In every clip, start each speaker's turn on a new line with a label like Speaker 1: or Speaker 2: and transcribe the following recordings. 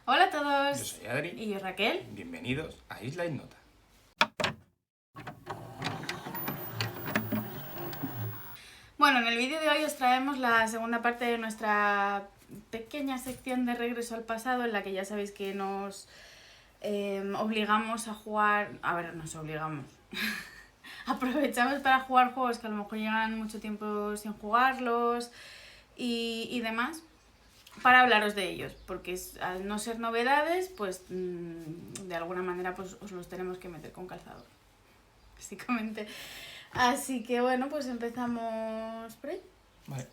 Speaker 1: Hola a todos.
Speaker 2: Yo soy Adri.
Speaker 1: Y yo Raquel.
Speaker 2: Bienvenidos a Isla Ignota.
Speaker 1: Bueno, en el vídeo de hoy os traemos la segunda parte de nuestra pequeña sección de regreso al pasado, en la que ya sabéis que nos obligamos a jugar... A ver, nos obligamos. Aprovechamos para jugar juegos que a lo mejor llevan mucho tiempo sin jugarlos y demás, para hablaros de ellos, porque al no ser novedades, pues de alguna manera pues os los tenemos que meter con calzador, básicamente. Así que bueno, pues empezamos por ahí.
Speaker 2: Vale.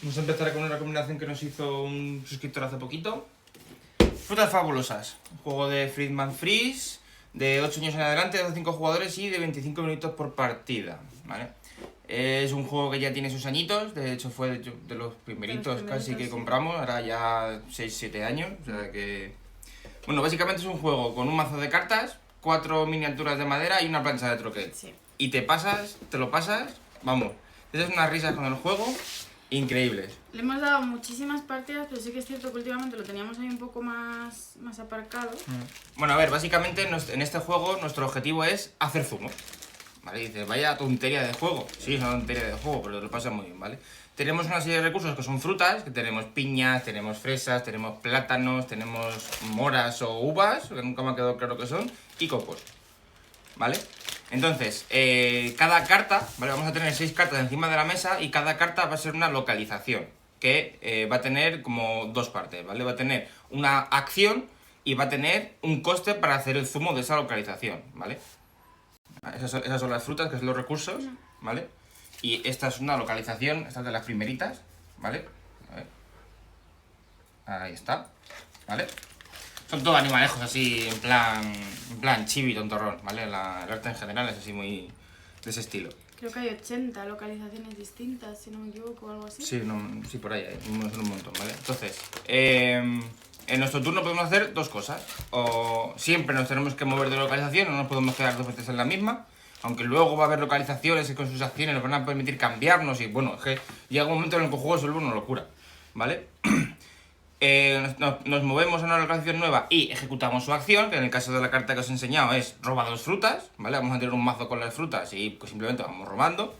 Speaker 2: Vamos a empezar con una recomendación que nos hizo un suscriptor hace poquito. Frutas Fabulosas, un juego de Friedman Freeze, de 8 años en adelante, de 5 jugadores y de 25 minutos por partida, ¿vale? Es un juego que ya tiene sus añitos, de hecho fue de los primeritos casi que compramos, ahora ya 6-7 años, o sea que... Bueno, básicamente es un juego con un mazo de cartas, 4 miniaturas de madera y una plancha de troquel.
Speaker 1: Sí.
Speaker 2: Y te lo pasas, vamos, te das unas risas con el juego increíbles.
Speaker 1: Le hemos dado muchísimas partidas, pero sí que es cierto que últimamente lo teníamos ahí un poco más aparcado.
Speaker 2: Bueno, a ver, básicamente en este juego nuestro objetivo es hacer zumo. ¿Vale? Dices, vaya tontería de juego. Sí, es una tontería de juego, pero te lo pasas muy bien, ¿vale? Tenemos una serie de recursos que son frutas, que tenemos piñas, tenemos fresas, tenemos plátanos, tenemos moras o uvas, que nunca me ha quedado claro que son, y cocos, ¿vale? Entonces, cada carta, ¿vale? Vamos a tener 6 cartas encima de la mesa y cada carta va a ser una localización, que va a tener como 2 partes, ¿vale? Va a tener una acción y va a tener un coste para hacer el zumo de esa localización, ¿vale? Esas son las frutas, que son los recursos, ¿vale? Y esta es una localización, esta es de las primeritas, ¿vale? A ver. Ahí está, ¿vale? Son todos animalejos así, en plan chibi, tontorrón, ¿vale? El arte en general es así muy de ese estilo.
Speaker 1: Creo que hay 80 localizaciones distintas, si no me equivoco, o algo así.
Speaker 2: Sí, sí, por ahí hay, son un montón, ¿vale? Entonces, en nuestro turno podemos hacer 2 cosas. O siempre nos tenemos que mover de localización, no nos podemos quedar 2 veces en la misma. Aunque luego va a haber localizaciones que con sus acciones nos van a permitir cambiarnos y bueno, es que llega un momento en el que el juego se vuelve una locura, ¿vale? Nos movemos a una localización nueva y ejecutamos su acción, que en el caso de la carta que os he enseñado es roba 2 frutas, ¿vale? Vamos a tener un mazo con las frutas y pues simplemente vamos robando.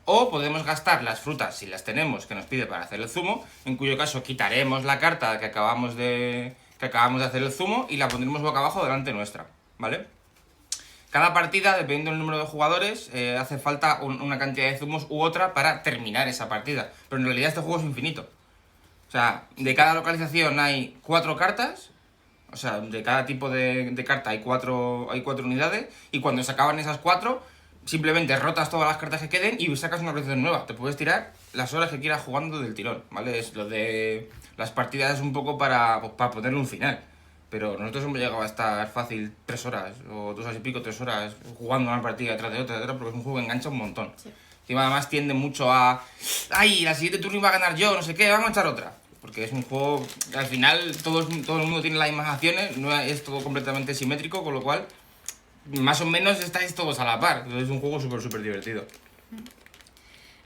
Speaker 2: O podemos gastar las frutas, si las tenemos, que nos pide para hacer el zumo, en cuyo caso quitaremos la carta que acabamos de hacer el zumo y la pondremos boca abajo delante nuestra, ¿vale? Cada partida, dependiendo del número de jugadores, hace falta una cantidad de zumos u otra para terminar esa partida. Pero en realidad este juego es infinito. O sea, de cada localización hay 4 cartas. O sea, de cada tipo de carta hay 4 unidades. Y cuando se acaban esas 4, simplemente rotas todas las cartas que queden y sacas una localización nueva. Te puedes tirar las horas que quieras jugando del tirón, ¿vale? Es lo de las partidas es un poco para ponerle un final. Pero nosotros hemos llegado a estar fácil 3 horas o 2 horas y pico, 3 horas jugando una partida detrás de otra, porque es un juego que engancha un montón.
Speaker 1: Sí.
Speaker 2: Encima además tiende mucho a... ¡Ay, la siguiente turno iba a ganar yo! No sé qué, vamos a echar otra. Porque es un juego que al final todo el mundo tiene las mismas acciones, no es todo completamente simétrico, con lo cual más o menos estáis todos a la par. Entonces es un juego súper divertido.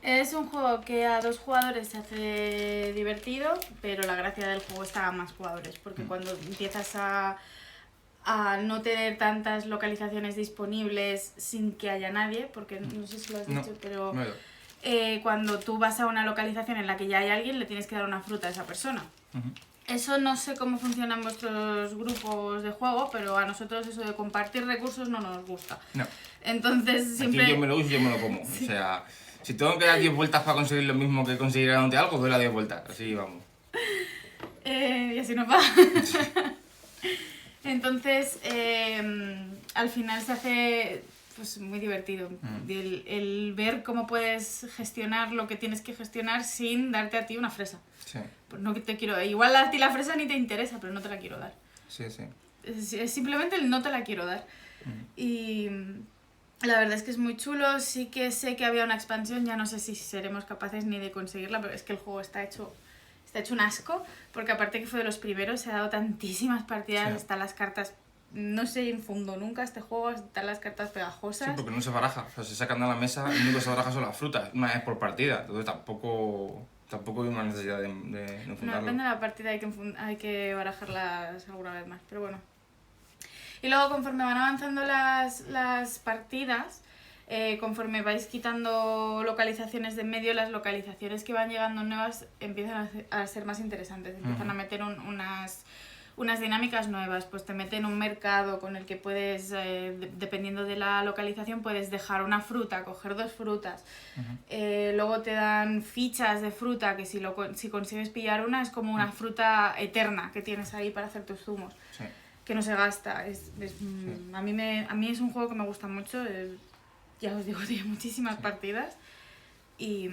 Speaker 1: Es un juego que a 2 jugadores se hace divertido, pero la gracia del juego está a más jugadores, porque cuando empiezas a no tener tantas localizaciones disponibles sin que haya nadie, porque no sé si lo has dicho, pero
Speaker 2: No.
Speaker 1: cuando tú vas a una localización en la que ya hay alguien, le tienes que dar una fruta a esa persona. Eso no sé cómo funciona en vuestros grupos de juego, pero a nosotros eso de compartir recursos no nos gusta.
Speaker 2: No.
Speaker 1: Entonces siempre...
Speaker 2: Aquí yo me lo uso y yo me lo como. Sí. O sea, si tengo que dar 10 vueltas para conseguir lo mismo que conseguir ganándote algo, doy las 10 vueltas. Así vamos.
Speaker 1: Y así no va. Entonces, al final se hace pues muy divertido el ver cómo puedes gestionar lo que tienes que gestionar sin darte a ti una fresa.
Speaker 2: Sí.
Speaker 1: Pues no te quiero... Igual a ti la fresa ni te interesa, pero no te la quiero dar.
Speaker 2: Sí.
Speaker 1: Es simplemente el no te la quiero dar. Y la verdad es que es muy chulo. Sí que sé que había una expansión, ya no sé si seremos capaces ni de conseguirla, pero es que el juego está hecho un asco, porque aparte que fue de los primeros, se ha dado tantísimas partidas,
Speaker 2: Sí.
Speaker 1: están las cartas... No se infundó nunca este juego, están las cartas pegajosas.
Speaker 2: Sí, porque no se baraja. O sea, se sacan de la mesa y lo único que se baraja son las frutas, una vez por partida. Entonces tampoco Tampoco hay una necesidad de
Speaker 1: No,
Speaker 2: enfundarlo.
Speaker 1: depende de la partida, hay que barajarlas alguna vez más, pero bueno. Y luego conforme van avanzando las partidas, conforme vais quitando localizaciones de en medio, las localizaciones que van llegando nuevas empiezan a ser más interesantes, empiezan a meter unas dinámicas nuevas, pues te meten un mercado con el que puedes, dependiendo de la localización, puedes dejar una fruta, coger 2 frutas. Luego te dan fichas de fruta, que si consigues pillar una es como una fruta eterna que tienes ahí para hacer tus zumos,
Speaker 2: Sí.
Speaker 1: que no se gasta. A mí es un juego que me gusta mucho, ya os digo, tiene muchísimas partidas y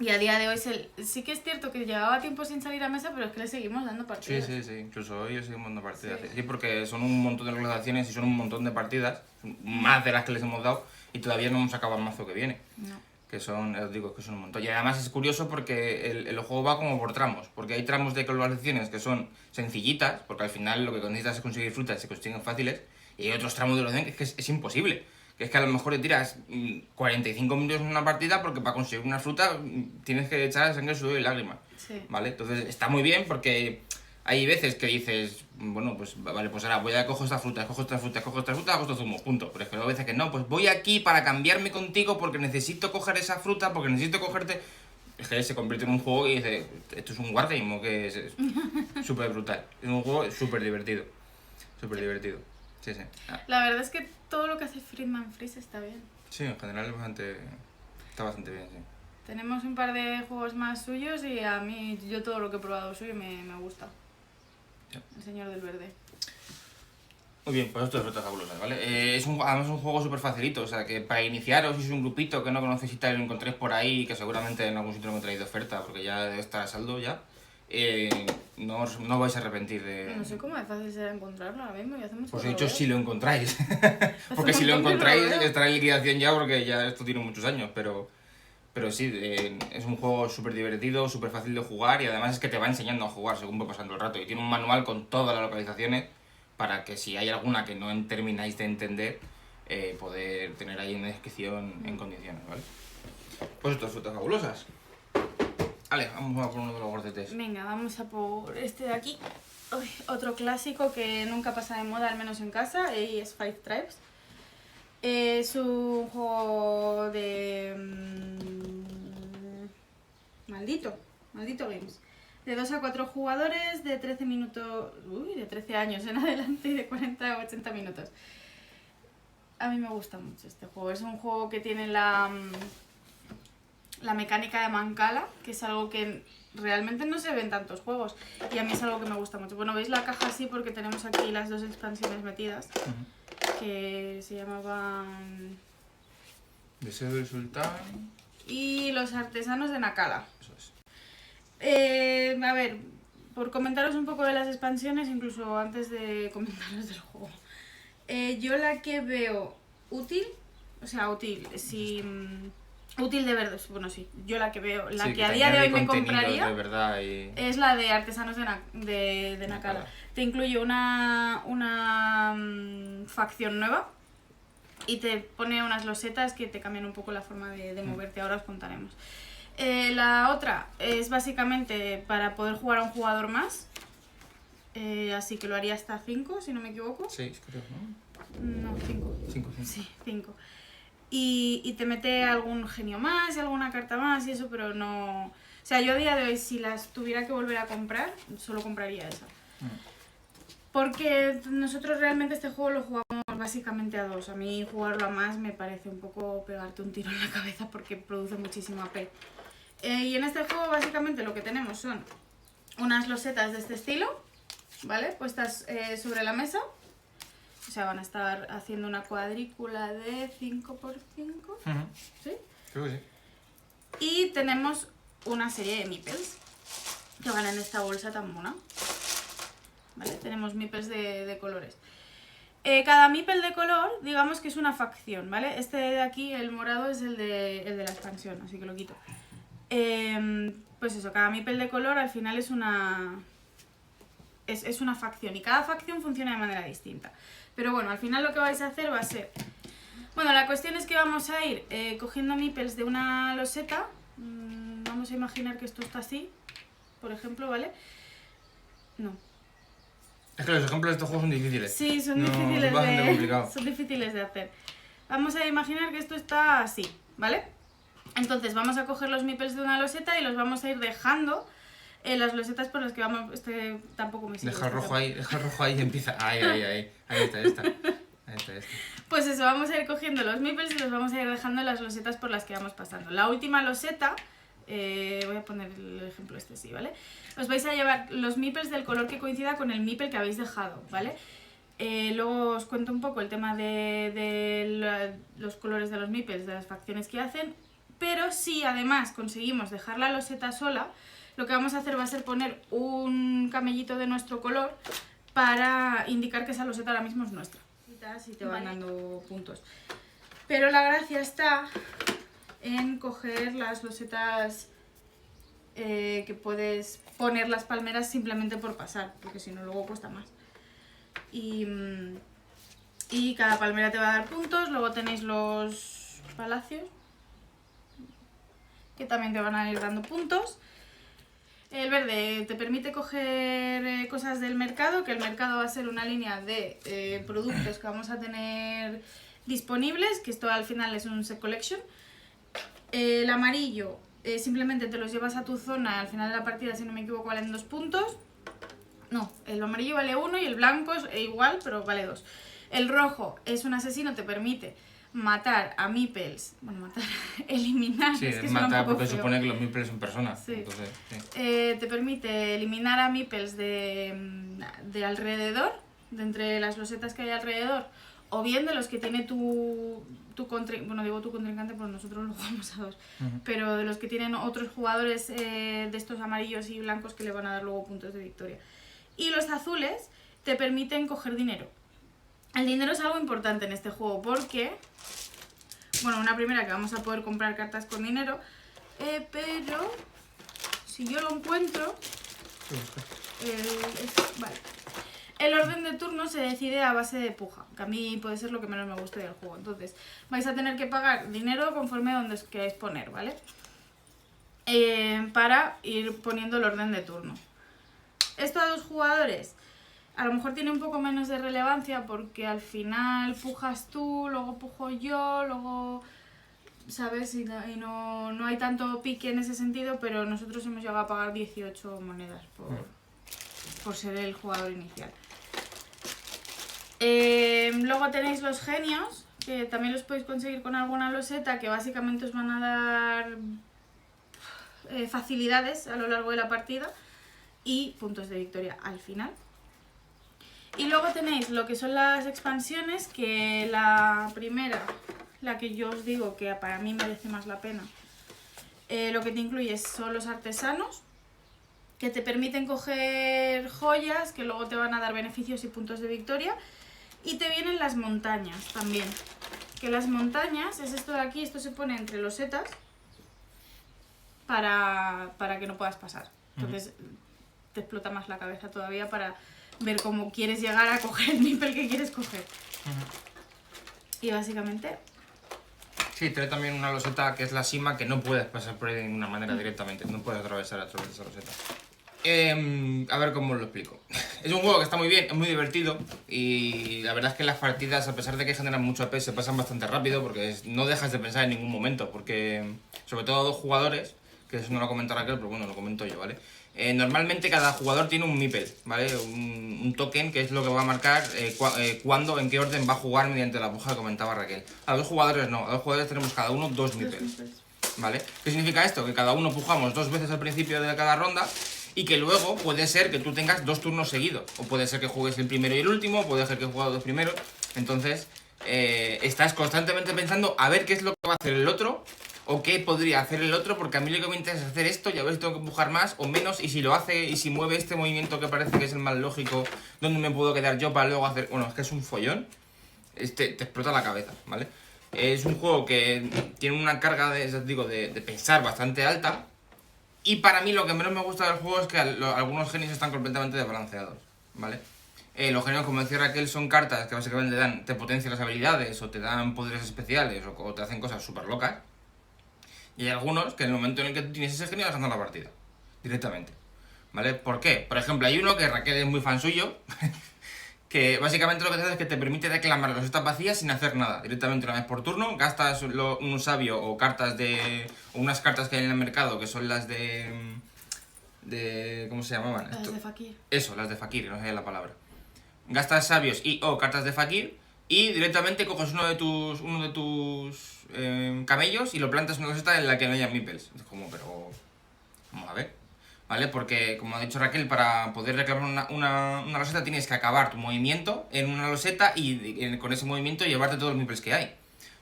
Speaker 1: a día de hoy sí que es cierto que llevaba tiempo sin salir a mesa, pero es que le seguimos dando partidas.
Speaker 2: Sí, incluso hoy seguimos dando partidas.
Speaker 1: Sí.
Speaker 2: Sí, porque son un montón de localizaciones y son un montón de partidas, más de las que les hemos dado, y todavía no hemos acabado el mazo que viene.
Speaker 1: No.
Speaker 2: Que son, os digo, que son un montón. Y además es curioso porque el juego va como por tramos, porque hay tramos de localizaciones que son sencillitas, porque al final lo que necesitas es conseguir frutas y se consiguen fáciles, y hay otros tramos de localización que es imposible. Que es que a lo mejor te tiras 45 minutos en una partida porque para conseguir una fruta tienes que echar sangre, sudor y lágrimas.
Speaker 1: Sí.
Speaker 2: ¿Vale? Entonces está muy bien porque hay veces que dices, bueno, pues vale, pues ahora voy a cojo esta fruta, cojo esta fruta, hago este zumo, punto. Pero es que luego veces que no, pues voy aquí para cambiarme contigo porque necesito coger esa fruta, porque necesito cogerte... Es que se convierte en un juego y dice, esto es un wargame o que es súper brutal. Es un juego súper divertido. Súper divertido. Sí.
Speaker 1: La verdad es que todo lo que hace Friedman Freeze está bien.
Speaker 2: Sí, en general está bastante bien, sí.
Speaker 1: Tenemos un par de juegos más suyos y a mí, yo todo lo que he probado suyo me gusta.
Speaker 2: Ya.
Speaker 1: El Señor del Verde.
Speaker 2: Muy bien, pues esto es Frutas Fabulosas, ¿vale? Además es un juego súper facilito, o sea que para iniciaros, si es un grupito que no conocéis y tal, lo encontréis por ahí, que seguramente en algún sitio lo encontráis de oferta, porque ya debe estar a saldo ya, no vais a arrepentir de...
Speaker 1: No sé cómo de fácil será encontrarlo ahora mismo y hace mucho
Speaker 2: Pues
Speaker 1: que
Speaker 2: he
Speaker 1: no
Speaker 2: dicho
Speaker 1: lo veo.
Speaker 2: si lo encontráis, porque
Speaker 1: un
Speaker 2: si lo
Speaker 1: montón que no lo
Speaker 2: encontráis
Speaker 1: veo.
Speaker 2: estará en liquidación ya, porque ya esto tiene muchos años, pero sí, es un juego súper divertido, súper fácil de jugar y además es que te va enseñando a jugar según va pasando el rato y tiene un manual con todas las localizaciones para que si hay alguna que no termináis de entender, poder tener ahí una descripción en condiciones, ¿vale? Pues esto es Frutas Fabulosas. Vale, vamos a por uno de los gordetes.
Speaker 1: Venga, vamos a por este de aquí. Uy, otro clásico que nunca pasa de moda, al menos en casa, y es Five Tribes. Es un juego de... Maldito Games. De 2 a 4 jugadores, de 13 minutos... Uy, de 13 años en adelante y de 40 a 80 minutos. A mí me gusta mucho este juego. Es un juego que tiene la mecánica de Mancala, que es algo que realmente no se ve en tantos juegos. Y a mí es algo que me gusta mucho. Bueno, veis la caja así porque tenemos aquí las 2 expansiones metidas. Que se llamaban...
Speaker 2: Deseo del Sultán.
Speaker 1: Y los artesanos de Nakala.
Speaker 2: Eso es.
Speaker 1: A ver, por comentaros un poco de las expansiones, incluso antes de comentaros del juego. Yo la que veo útil, o sea, útil, sí, útil de verdad, bueno, sí, yo la que veo, la
Speaker 2: Sí,
Speaker 1: que a día de hoy me
Speaker 2: contenidos
Speaker 1: compraría
Speaker 2: de verdad y...
Speaker 1: es la de artesanos de Nakala.
Speaker 2: Nakala.
Speaker 1: Te incluye una facción nueva y te pone unas losetas que te cambian un poco la forma de moverte, ahora os contaremos. La otra es básicamente para poder jugar a un jugador más, así que lo haría hasta 5, si no me equivoco.
Speaker 2: 6, creo, ¿no?
Speaker 1: No, 5.
Speaker 2: 5.
Speaker 1: Sí, 5. Y te mete algún genio más y alguna carta más y eso, pero no... O sea, yo a día de hoy, si las tuviera que volver a comprar, solo compraría esa. Porque nosotros realmente este juego lo jugamos básicamente a 2. A mí jugarlo a más me parece un poco pegarte un tiro en la cabeza porque produce muchísimo AP. Y en este juego básicamente lo que tenemos son unas losetas de este estilo, ¿vale? Puestas sobre la mesa. O sea, van a estar haciendo una cuadrícula de 5×5, ¿sí?
Speaker 2: Creo que sí.
Speaker 1: Y tenemos una serie de meeples que van en esta bolsa tan mona. ¿Vale? Tenemos meeples de colores. Cada meeple de color, digamos que es una facción, ¿vale? Este de aquí, el morado, es el de la expansión, así que lo quito. Pues eso, cada meeple de color al final es una facción y cada facción funciona de manera distinta. Pero bueno, al final lo que vais a hacer va a ser... Bueno, la cuestión es que vamos a ir cogiendo meeples de una loseta. Vamos vamos a imaginar que esto está así, por ejemplo, ¿vale? No.
Speaker 2: Es que los ejemplos de estos juegos son difíciles.
Speaker 1: Sí, son difíciles de hacer. Vamos a imaginar que esto está así, ¿vale? Entonces vamos a coger los meeples de una loseta y los vamos a ir dejando en las losetas por las que vamos... tampoco me sirve.
Speaker 2: Deja el rojo ahí y empieza... Ahí está.
Speaker 1: Pues eso, vamos a ir cogiendo los meeples y los vamos a ir dejando en las losetas por las que vamos pasando. La última loseta... voy a poner el ejemplo sí, ¿vale? Os vais a llevar los meeples del color que coincida con el meeple que habéis dejado, ¿vale? Luego os cuento un poco el tema de los colores de los meeples, de las facciones que hacen, pero si además conseguimos dejar la loseta sola, lo que vamos a hacer va a ser poner un camellito de nuestro color para indicar que esa loseta ahora mismo es nuestra. Y te van dando puntos. Pero la gracia está en coger las losetas que puedes poner las palmeras simplemente por pasar, porque si no luego cuesta más. Y cada palmera te va a dar puntos. Luego tenéis los palacios, que también te van a ir dando puntos. El verde te permite coger cosas del mercado, que el mercado va a ser una línea de productos que vamos a tener disponibles, que esto al final es un set collection. El amarillo simplemente te los llevas a tu zona, al final de la partida, si no me equivoco, valen 2 puntos. No, el amarillo vale 1 y el blanco es igual, pero vale 2. El rojo es un asesino, te permite matar a meeples, eliminar.
Speaker 2: Sí,
Speaker 1: es que
Speaker 2: matar porque supone que los meeples son personas.
Speaker 1: Sí.
Speaker 2: Entonces, sí.
Speaker 1: Te permite eliminar a meeples de alrededor, de entre las losetas que hay alrededor, o bien de los que tiene tu contrincante, bueno, digo tu contrincante porque nosotros lo jugamos a 2, pero de los que tienen otros jugadores de estos amarillos y blancos que le van a dar luego puntos de victoria. Y los azules te permiten coger dinero. El dinero es algo importante en este juego porque, bueno, una primera que vamos a poder comprar cartas con dinero, pero si yo lo encuentro, vale. El orden de turno se decide a base de puja, que a mí puede ser lo que menos me guste del juego. Entonces, vais a tener que pagar dinero conforme a donde os queráis poner, ¿vale? Para ir poniendo el orden de turno. Esto a 2 jugadores a lo mejor tiene un poco menos de relevancia porque al final pujas tú, luego pujo yo, luego, ¿sabes? Y no hay tanto pique en ese sentido, pero nosotros hemos llegado a pagar 18 monedas por ser el jugador inicial. Luego tenéis los genios, que también los podéis conseguir con alguna loseta, que básicamente os van a dar facilidades a lo largo de la partida y puntos de victoria al final. Y luego tenéis lo que son las expansiones, que la primera, la que yo os digo que para mí merece más la pena, lo que te incluye son los artesanos, que te permiten coger joyas que luego te van a dar beneficios y puntos de victoria. Y te vienen las montañas también, que las montañas es esto de aquí, esto se pone entre losetas para que no puedas pasar. Entonces te explota más la cabeza todavía para ver cómo quieres llegar a coger el meeple que quieres coger. Y básicamente...
Speaker 2: Sí, trae también una loseta que es la cima, que no puedes pasar por ahí de ninguna manera directamente, no puedes atravesar a través de esa loseta. A ver cómo os lo explico. Es un juego que está muy bien, es muy divertido y la verdad es que las partidas, a pesar de que generan mucho AP, se pasan bastante rápido porque no dejas de pensar en ningún momento, porque sobre todo a 2 jugadores, que eso no lo comenta Raquel, pero bueno, lo comento yo, ¿vale? Normalmente cada jugador tiene un meeple, ¿vale? Un token que es lo que va a marcar cuándo, en qué orden va a jugar mediante la puja que comentaba Raquel. A 2 jugadores no, a 2 jugadores tenemos cada uno 2 meeples, ¿vale? ¿Qué significa esto? Que cada uno pujamos 2 veces al principio de cada ronda y que luego puede ser que tú tengas 2 turnos seguidos, o puede ser que juegues el primero y el último, o puede ser que juegues los 2 primeros. Entonces estás constantemente pensando a ver qué es lo que va a hacer el otro o qué podría hacer el otro, porque a mí lo que me interesa es hacer esto y a ver si tengo que empujar más o menos, y si lo hace y si mueve este movimiento que parece que es el más lógico, ¿dónde me puedo quedar yo para luego hacer? Bueno, es que es un follón, te explota la cabeza, ¿vale? Es un juego que tiene una carga de pensar bastante alta, y para mí lo que menos me gusta del juego es que algunos genios están completamente desbalanceados, ¿vale? Los genios, como decía Raquel, son cartas que básicamente te potencian las habilidades o te dan poderes especiales o te hacen cosas súper locas. Y hay algunos que en el momento en el que tú tienes ese genio vas ganando la partida. Directamente. ¿Vale? ¿Por qué? Por ejemplo, hay uno que Raquel es muy fan suyo, que básicamente lo que hace es que te permite reclamar las losetas vacías sin hacer nada. Directamente una vez por turno, gastas un sabio o cartas de... o unas cartas que hay en el mercado, que son las de ¿cómo se llamaban?
Speaker 1: Las de Fakir.
Speaker 2: Eso, las de Fakir, no sé la palabra. Gastas sabios y o cartas de Fakir y directamente coges uno de tus camellos y lo plantas en una loseta en la que no haya meeples. Es como, pero... vamos a ver. ¿Vale? Porque, como ha dicho Raquel, para poder reclamar una loseta tienes que acabar tu movimiento en una loseta y con ese movimiento llevarte todos los meeples que hay.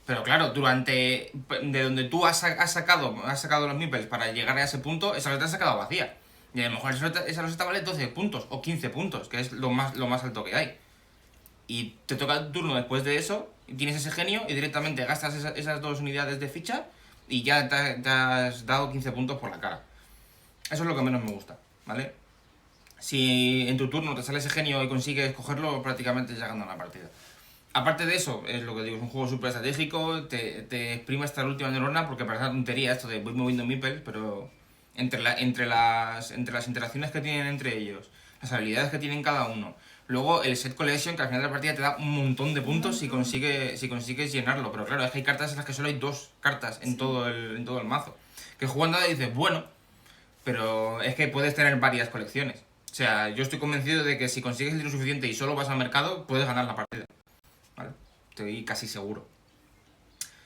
Speaker 2: Pero claro, de donde tú has sacado los meeples para llegar a ese punto, esa loseta se ha quedado vacía. Y a lo mejor esa loseta vale 12 puntos o 15 puntos, que es lo más alto que hay. Y te toca el turno después de eso, y tienes ese genio y directamente gastas esas 2 unidades de ficha y ya te has dado 15 puntos por la cara. Eso es lo que menos me gusta, ¿vale? Si en tu turno te sale ese genio y consigues cogerlo, prácticamente ya ganas la partida. Aparte de eso, es lo que digo, es un juego súper estratégico, te exprime hasta la última neurona, porque parece una tontería esto de voy moviendo meeples, pero entre las interacciones que tienen entre ellos, las habilidades que tienen cada uno, luego el set collection, que al final de la partida te da un montón de puntos si consigues llenarlo, pero claro, es que hay cartas en las que solo hay 2 cartas en todo el mazo, que jugando dices, bueno, pero es que puedes tener varias colecciones. O sea, yo estoy convencido de que si consigues el dinero suficiente y solo vas al mercado, puedes ganar la partida. ¿Vale? Estoy casi seguro.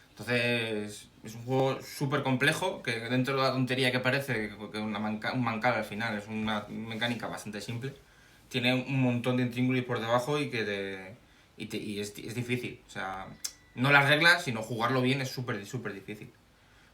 Speaker 2: Entonces, es un juego súper complejo, que dentro de la tontería que parece, que un mancal al final, es una mecánica bastante simple. Tiene un montón de intríngulis por debajo y es difícil. O sea, no las reglas, sino jugarlo bien es súper difícil.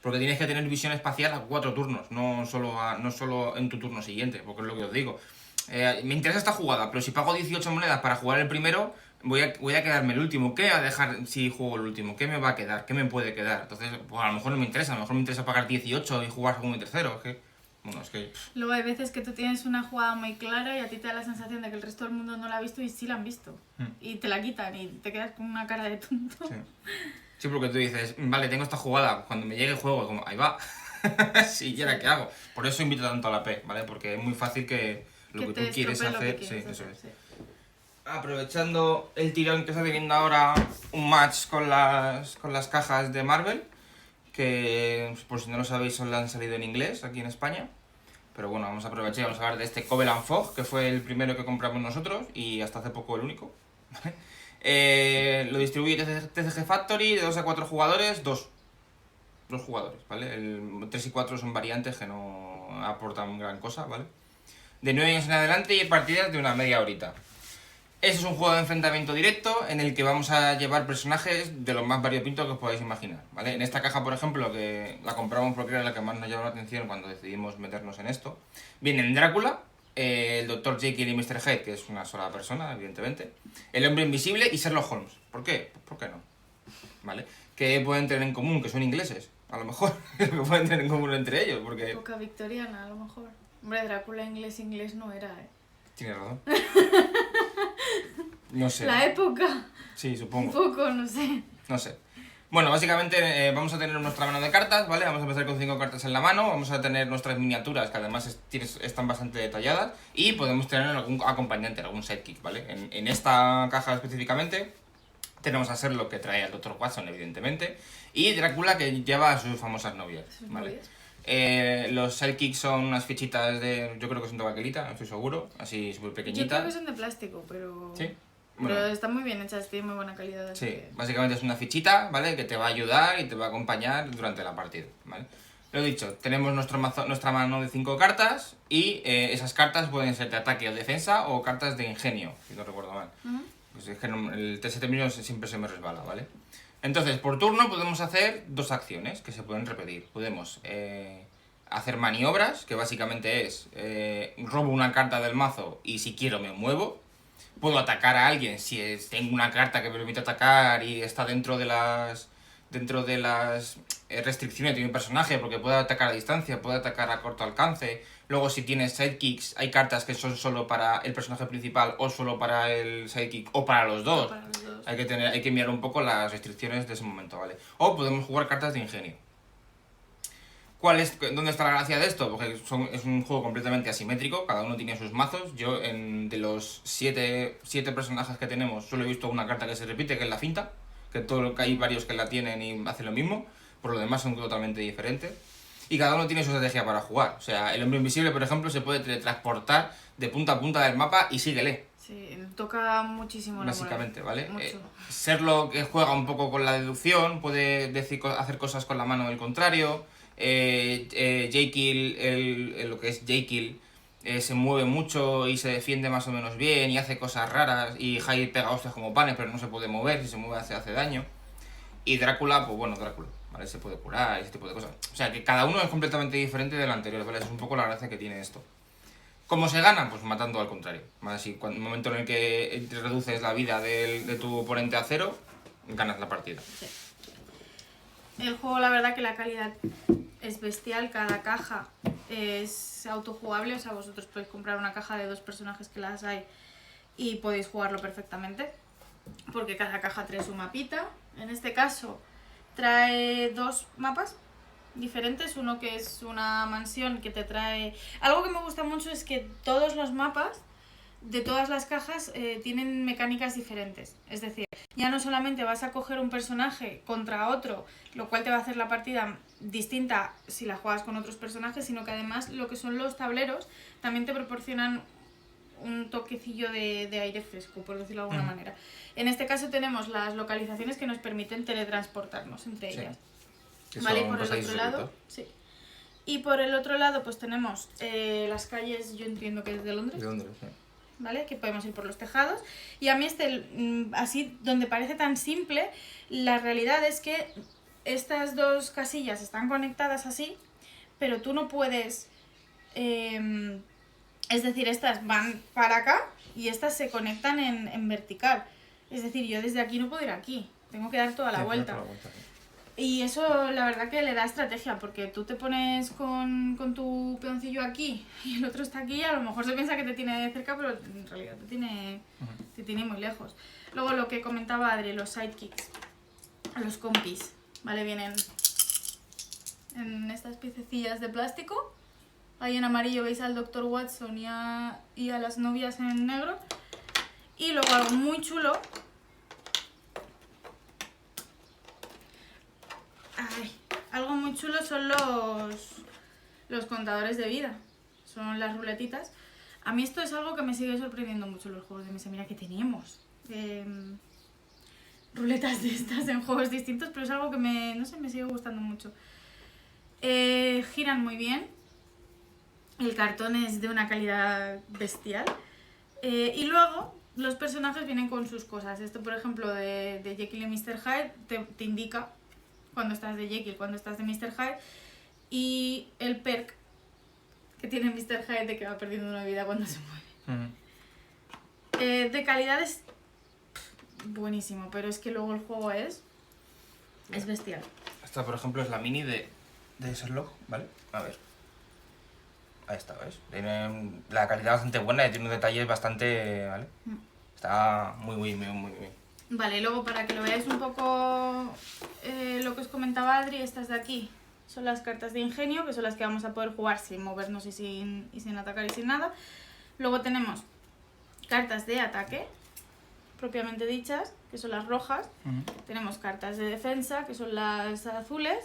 Speaker 2: Porque tienes que tener visión espacial a 4 turnos, no solo en tu turno siguiente, porque es lo que os digo. Me interesa esta jugada, pero si pago 18 monedas para jugar el primero, voy a quedarme el último. ¿Qué va a dejar si juego el último? ¿Qué me va a quedar? ¿Qué me puede quedar? Entonces, pues a lo mejor no me interesa, a lo mejor me interesa pagar 18 y jugar segundo y tercero. Es que...
Speaker 1: Luego hay veces que tú tienes una jugada muy clara y a ti te da la sensación de que el resto del mundo no la ha visto y sí la han visto. Y te la quitan y te quedas con una cara de tonto.
Speaker 2: Sí. Sí, porque tú dices, vale, tengo esta jugada, cuando me llegue el juego, como, ahí va. Sí, ¿y ahora qué hago? Por eso invito tanto a la P, ¿vale? Porque es muy fácil que lo que tú quieres hacer... Sí, eso es. Sí. Aprovechando el tirón que está teniendo ahora un match con las cajas de Marvel, que por si no lo sabéis, solo han salido en inglés aquí en España. Pero bueno, vamos a aprovechar y vamos a hablar de este Covenant Fog, que fue el primero que compramos nosotros y hasta hace poco el único. Lo distribuye TCG Factory de 2 a 4 jugadores, 2 jugadores, ¿vale? El 3 y 4 son variantes que no aportan gran cosa, ¿vale? De 9 años en adelante y partidas de una media horita. Este es un juego de enfrentamiento directo en el que vamos a llevar personajes de los más variopintos que os podáis imaginar, ¿vale? En esta caja, por ejemplo, que la compramos porque era la que más nos llamó la atención cuando decidimos meternos en esto, vienen Drácula, el Dr. Jekyll y Mr. Hyde, que es una sola persona, evidentemente, el Hombre Invisible y Sherlock Holmes. ¿Por qué? ¿Por qué no? ¿Vale? ¿Qué pueden tener en común? Que son ingleses, a lo mejor. ¿Qué pueden tener en común entre ellos? Porque...
Speaker 1: época victoriana, a lo mejor. Hombre, Drácula inglés no era, ¿eh?
Speaker 2: Tienes razón. No sé.
Speaker 1: La época.
Speaker 2: Sí, supongo.
Speaker 1: Un poco, no sé.
Speaker 2: No sé. Bueno, básicamente vamos a tener nuestra mano de cartas, ¿vale? Vamos a empezar con 5 cartas en la mano, vamos a tener nuestras miniaturas, que además están bastante detalladas, y podemos tener algún acompañante, algún sidekick, ¿vale? En esta caja específicamente tenemos a Sherlock, que trae al Dr. Watson, evidentemente, y Drácula, que lleva a sus famosas novias, ¿vale? Los sidekicks son unas fichitas yo creo que son de baquelita, no estoy seguro, así súper pequeñitas.
Speaker 1: Yo creo que son de plástico, pero...
Speaker 2: ¿Sí?
Speaker 1: Bueno. Pero están muy bien hechas, tienen muy buena calidad.
Speaker 2: Sí, básicamente es una fichita, ¿vale? Que te va a ayudar y te va a acompañar durante la partida, ¿vale? Lo dicho, tenemos nuestra mano de 5 cartas y esas cartas pueden ser de ataque o defensa o cartas de ingenio, si no recuerdo mal. Pues es que el TST siempre se me resbala, ¿vale? Entonces, por turno podemos hacer 2 acciones que se pueden repetir. Podemos hacer maniobras, que básicamente es robo una carta del mazo y si quiero me muevo. Puedo atacar a alguien si tengo una carta que me permite atacar y está dentro de las restricciones de mi personaje, porque puedo atacar a distancia, puedo atacar a corto alcance. Luego, si tienes sidekicks, hay cartas que son solo para el personaje principal o solo para el sidekick o para los dos. Hay que mirar un poco las restricciones de ese momento, ¿vale? O podemos jugar cartas de ingenio. ¿Dónde está la gracia de esto? Porque es un juego completamente asimétrico, cada uno tiene sus mazos. Yo, de los siete personajes que tenemos, solo he visto una carta que se repite, que es la finta, que todo lo que hay varios que la tienen y hacen lo mismo, por lo demás son totalmente diferentes. Y cada uno tiene su estrategia para jugar. O sea, el hombre invisible, por ejemplo, se puede teletransportar de punta a punta del mapa y síguele.
Speaker 1: Sí, toca muchísimo.
Speaker 2: Básicamente, ¿vale?
Speaker 1: Mucho.
Speaker 2: Serlo, que juega un poco con la deducción, puede hacer cosas con la mano del contrario. Jekyll, lo que es Jekyll, se mueve mucho y se defiende más o menos bien y hace cosas raras. Y Hyde pega hostias como panes, pero no se puede mover, si se mueve hace daño. Y Drácula, pues bueno, Drácula, ¿vale? Se puede curar y ese tipo de cosas. O sea, que cada uno es completamente diferente del anterior, ¿vale? Es un poco la gracia que tiene esto. ¿Cómo se gana? Pues matando al contrario. Así, en el momento en el que reduces la vida de tu oponente a 0, ganas la partida.
Speaker 1: Sí. El juego, la verdad que la calidad es bestial, cada caja es autojugable, o sea, vosotros podéis comprar una caja de 2 personajes que las hay y podéis jugarlo perfectamente, porque cada caja trae su mapita. En este caso trae 2 mapas diferentes, uno que es una mansión que te trae... Algo que me gusta mucho es que todos los mapas de todas las cajas tienen mecánicas diferentes, es decir, ya no solamente vas a coger un personaje contra otro, lo cual te va a hacer la partida distinta si la juegas con otros personajes, sino que además lo que son los tableros también te proporcionan un toquecillo de aire fresco, por decirlo de alguna manera. En este caso tenemos las localizaciones que nos permiten teletransportarnos entre ellas. Vale, y por el otro lado, sí. Y por el otro lado pues tenemos las calles, yo entiendo que es de Londres.
Speaker 2: De Londres, sí.
Speaker 1: ¿Vale? Que podemos ir por los tejados. Y a mí así, donde parece tan simple, la realidad es que estas 2 casillas están conectadas así, pero tú no puedes... es decir, estas van para acá y estas se conectan en vertical. Es decir, yo desde aquí no puedo ir aquí, tengo que dar toda la vuelta. Y eso la verdad que le da estrategia, porque tú te pones con tu peoncillo aquí y el otro está aquí y a lo mejor se piensa que te tiene cerca, pero en realidad te tiene muy lejos. Luego lo que comentaba Adri, los sidekicks, los compis, ¿vale? Vienen en estas piececillas de plástico. Ahí en amarillo veis al Dr. Watson y a las novias en negro. Y luego algo muy chulo... algo muy chulo son los contadores de vida, son las ruletitas. A mí esto es algo que me sigue sorprendiendo mucho en los juegos de mesa. Mira que tenemos ruletas de estas en juegos distintos, pero es algo que me sigue gustando mucho. Giran muy bien, el cartón es de una calidad bestial. Y luego los personajes vienen con sus cosas. Esto, por ejemplo, de Jekyll y Mr. Hyde te indica cuando estás de Jekyll, cuando estás de Mr. Hyde, y el perk que tiene Mr. Hyde de que va perdiendo una vida cuando se mueve. De calidad es buenísimo, pero es que luego el juego es bestial.
Speaker 2: Esta, por ejemplo, es la mini de Sherlock, ¿vale? A ver. Ahí está, ¿ves? Tiene la calidad bastante buena y tiene unos detalles bastante... ¿vale? Está muy bien.
Speaker 1: Vale, y luego para que lo veáis un poco lo que os comentaba Adri, estas de aquí son las cartas de ingenio, que son las que vamos a poder jugar sin movernos y sin atacar y sin nada. Luego tenemos cartas de ataque, propiamente dichas, que son las rojas. Tenemos cartas de defensa, que son las azules.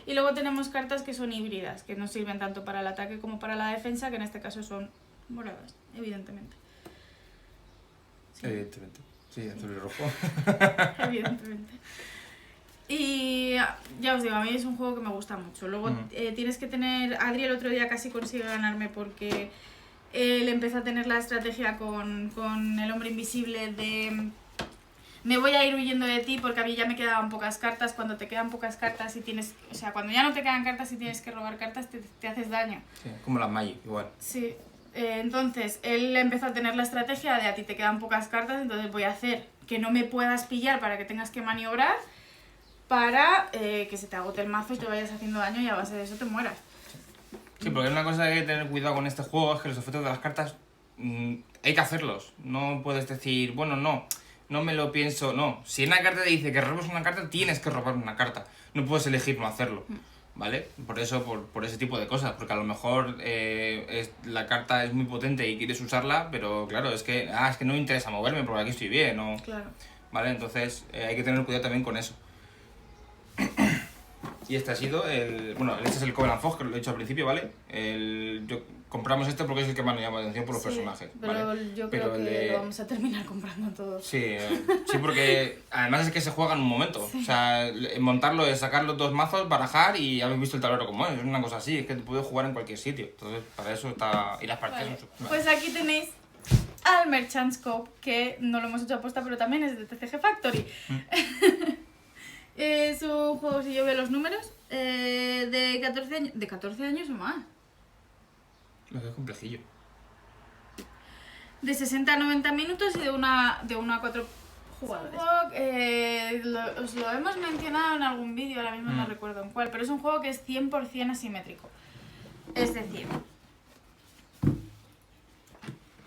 Speaker 1: Y luego tenemos cartas que son híbridas, que nos sirven tanto para el ataque como para la defensa, que en este caso son moradas, evidentemente.
Speaker 2: Sí. Evidentemente. Sí, azul y rojo.
Speaker 1: Evidentemente. Y ya os digo, a mí es un juego que me gusta mucho. Luego tienes que tener... Adri el otro día casi consigue ganarme porque él empezó a tener la estrategia con el hombre invisible de... Me voy a ir huyendo de ti porque a mí ya me quedaban pocas cartas. Cuando te quedan pocas cartas y tienes... O sea, cuando ya no te quedan cartas y tienes que robar cartas, te haces daño.
Speaker 2: Sí, como las Magic, igual.
Speaker 1: Sí. Entonces, él empezó a tener la estrategia de a ti te quedan pocas cartas, entonces voy a hacer que no me puedas pillar para que tengas que maniobrar para que se te agote el mazo y te vayas haciendo daño y a base de eso te mueras.
Speaker 2: Sí, porque una cosa que hay que tener cuidado con este juego es que los efectos de las cartas hay que hacerlos. No puedes decir, bueno, no me lo pienso, no. Si una carta te dice que robes una carta, tienes que robar una carta. No puedes elegir no hacerlo. ¿vale? Por eso, por ese tipo de cosas, porque a lo mejor la carta es muy potente y quieres usarla, pero claro, es que no me interesa moverme porque aquí estoy bien, ¿no?
Speaker 1: Claro.
Speaker 2: ¿Vale? Entonces hay que tener cuidado también con eso. Y este ha sido este es el Covenant Fog, que lo he dicho al principio, ¿vale? Compramos este porque es el que más nos llama la atención por los personajes,
Speaker 1: pero
Speaker 2: ¿vale?
Speaker 1: yo creo que lo vamos a terminar comprando todos.
Speaker 2: Sí, sí, porque además es que se juega en un momento.
Speaker 1: Sí.
Speaker 2: O sea, montarlo es sacar los dos mazos, barajar y habéis visto el tablero como es una cosa así, es que te puedes jugar en cualquier sitio. Entonces, para eso está... Y las partidas
Speaker 1: Vale.
Speaker 2: son súper...
Speaker 1: Pues aquí tenéis al Merchant Scope, que no lo hemos hecho aposta, pero también es de TCG Factory. Es un juego, si yo veo los números, de 14 años. ¿De 14 años o más?
Speaker 2: Lo que es complejillo.
Speaker 1: De 60 a 90 minutos y de una a 4 jugadores. Os lo hemos mencionado en algún vídeo, ahora mismo no recuerdo en cuál, pero es un juego que es 100% asimétrico. Es decir,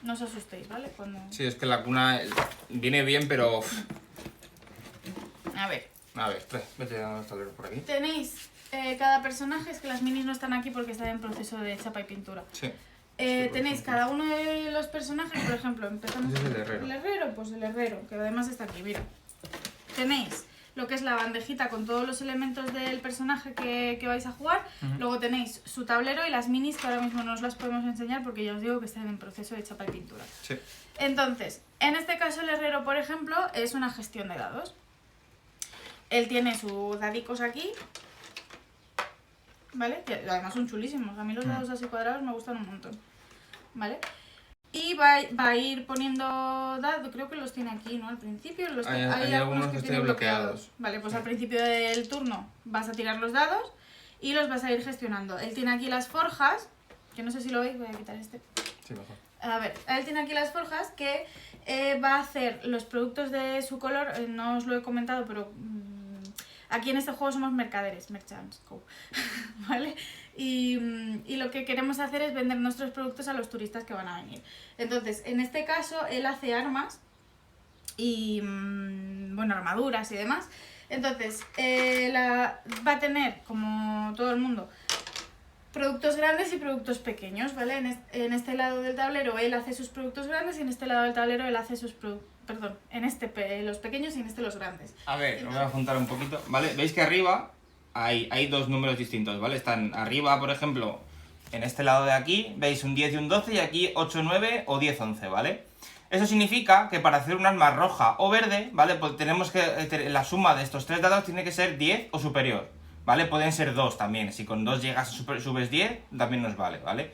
Speaker 1: no os asustéis, ¿vale?
Speaker 2: Sí, es que la cuna viene bien, pero...
Speaker 1: A ver.
Speaker 2: A ver, vete dando los tableros por aquí.
Speaker 1: Tenéis cada personaje, es que las minis no están aquí porque están en proceso de chapa y pintura.
Speaker 2: Sí.
Speaker 1: Tenéis cada uno de los personajes, por ejemplo, empezamos
Speaker 2: Ese es el herrero.
Speaker 1: El herrero, pues el herrero, que además está aquí, mira. Tenéis lo que es la bandejita con todos los elementos del personaje que vais a jugar. Luego tenéis su tablero y las minis, que ahora mismo no os las podemos enseñar porque ya os digo que están en proceso de chapa y pintura.
Speaker 2: Sí.
Speaker 1: Entonces, en este caso el herrero, por ejemplo, es una gestión de dados. Él tiene sus dadicos aquí, ¿vale? Que además son chulísimos. A mí los dados así cuadrados me gustan un montón, ¿vale? Y va a ir poniendo dados, creo que los tiene aquí, ¿no? Al principio. Hay algunos que tienen bloqueados. Vale, pues al principio del turno vas a tirar los dados y los vas a ir gestionando. Él tiene aquí las forjas, que no sé si lo veis, voy a quitar este.
Speaker 2: Sí, mejor.
Speaker 1: A ver, él tiene aquí las forjas que va a hacer los productos de su color, no os lo he comentado, pero... Aquí en este juego somos mercaderes, merchants, ¿vale? Y lo que queremos hacer es vender nuestros productos a los turistas que van a venir. Entonces, en este caso, él hace armas y, bueno, armaduras y demás. Entonces, va a tener, como todo el mundo, productos grandes y productos pequeños, ¿vale? En este lado del tablero él hace sus productos grandes y en este lado del tablero él hace sus productos... Perdón, en los pequeños y en este los grandes.
Speaker 2: A ver, lo voy a juntar un poquito, ¿vale? Veis que arriba hay dos números distintos, ¿vale? Están arriba, por ejemplo, en este lado de aquí, veis un 10 y un 12 y aquí 8, 9 o 10, 11, ¿vale? Eso significa que para hacer un arma roja o verde, ¿vale? Pues tenemos que... La suma de estos tres dados tiene que ser 10 o superior, ¿vale? Pueden ser 2 también, si con 2 llegas subes 10, también nos vale, ¿vale?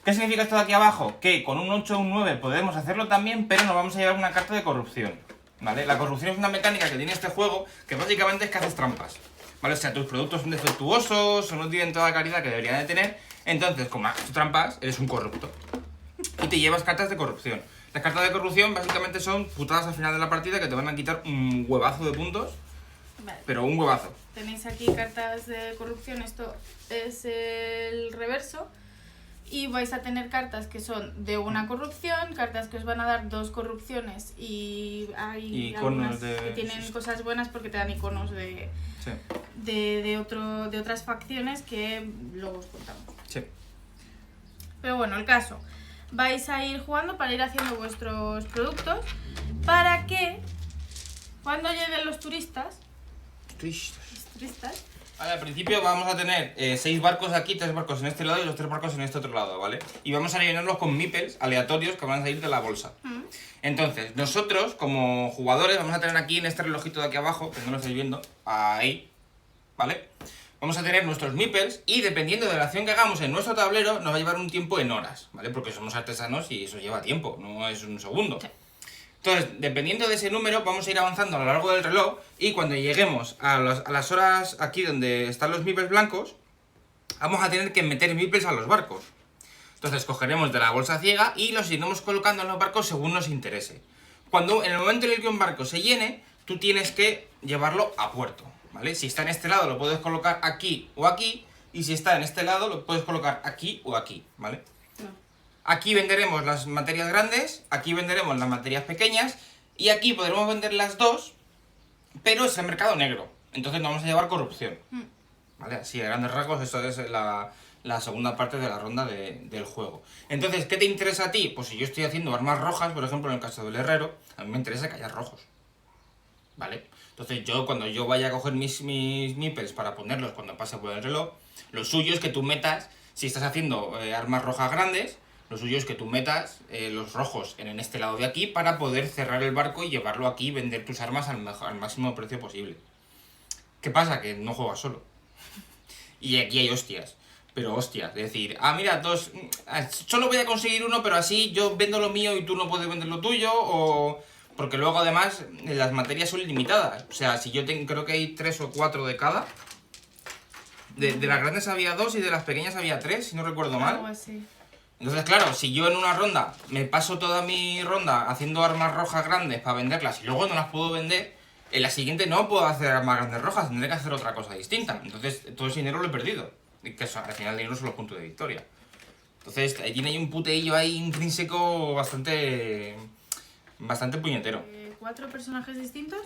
Speaker 2: ¿Qué significa esto de aquí abajo? Que con un 8 o un 9 podemos hacerlo también, pero nos vamos a llevar una carta de corrupción, ¿vale? La corrupción es una mecánica que tiene este juego que básicamente es que haces trampas, ¿vale? O sea, tus productos son defectuosos o no tienen toda la calidad que deberían de tener, entonces, como haces trampas, eres un corrupto y te llevas cartas de corrupción. Las cartas de corrupción básicamente son putadas al final de la partida que te van a quitar un huevazo de puntos,
Speaker 1: vale.
Speaker 2: Pero un huevazo.
Speaker 1: Tenéis aquí cartas de corrupción, esto es el reverso. Y vais a tener cartas que son de una corrupción, cartas que os van a dar 2 corrupciones y hay algunas que tienen cosas buenas porque te dan iconos de otras facciones que luego os contamos.
Speaker 2: Sí.
Speaker 1: Pero bueno, el caso, vais a ir jugando para ir haciendo vuestros productos para que cuando lleguen los turistas,
Speaker 2: Vale, al principio vamos a tener 6 barcos aquí, 3 barcos en este lado y los 3 barcos en este otro lado, ¿vale? Y vamos a rellenarlos con meeples aleatorios que van a salir de la bolsa. Entonces, nosotros como jugadores vamos a tener aquí en este relojito de aquí abajo, que no lo estáis viendo, ahí, ¿vale? Vamos a tener nuestros meeples y dependiendo de la acción que hagamos en nuestro tablero nos va a llevar un tiempo en horas, ¿vale? Porque somos artesanos y eso lleva tiempo, no es un segundo. Sí. Entonces, dependiendo de ese número, vamos a ir avanzando a lo largo del reloj y cuando lleguemos a las horas aquí donde están los meeples blancos, vamos a tener que meter meeples a los barcos. Entonces, cogeremos de la bolsa ciega y los iremos colocando en los barcos según nos interese. En el momento en el que un barco se llene, tú tienes que llevarlo a puerto, ¿vale? Si está en este lado, lo puedes colocar aquí o aquí, y si está en este lado, lo puedes colocar aquí o aquí, ¿vale? Aquí venderemos las materias grandes, aquí venderemos las materias pequeñas y aquí podremos vender las dos, pero es el mercado negro. Entonces no vamos a llevar corrupción. ¿vale? Así, a grandes rasgos, eso es la segunda parte de la ronda del juego. Entonces, ¿qué te interesa a ti? Pues si yo estoy haciendo armas rojas, por ejemplo, en el caso del herrero, a mí me interesa que haya rojos, ¿vale? Entonces cuando yo vaya a coger mis meeples para ponerlos cuando pase por el reloj, lo suyo es que tú metas, si estás haciendo armas rojas grandes, lo suyo es que tú metas los rojos en este lado de aquí para poder cerrar el barco y llevarlo aquí y vender tus armas al máximo precio posible. ¿Qué pasa? Que no juegas solo. Y aquí hay hostias. Pero hostias, es decir, mira, solo voy a conseguir uno, pero así yo vendo lo mío y tú no puedes vender lo tuyo, o... Porque luego además las materias son limitadas. O sea, si yo creo que hay 3 o 4 de cada. De las grandes había 2 y de las pequeñas había 3, si no recuerdo mal.
Speaker 1: Algo así.
Speaker 2: Entonces, claro, si yo en una ronda me paso toda mi ronda haciendo armas rojas grandes para venderlas y luego no las puedo vender, en la siguiente no puedo hacer armas grandes rojas, tendré que hacer otra cosa distinta. Entonces, todo ese dinero lo he perdido. Y que eso, al final el dinero son los puntos de victoria. Entonces, tiene ahí un puteillo ahí intrínseco bastante puñetero.
Speaker 1: 4 personajes distintos.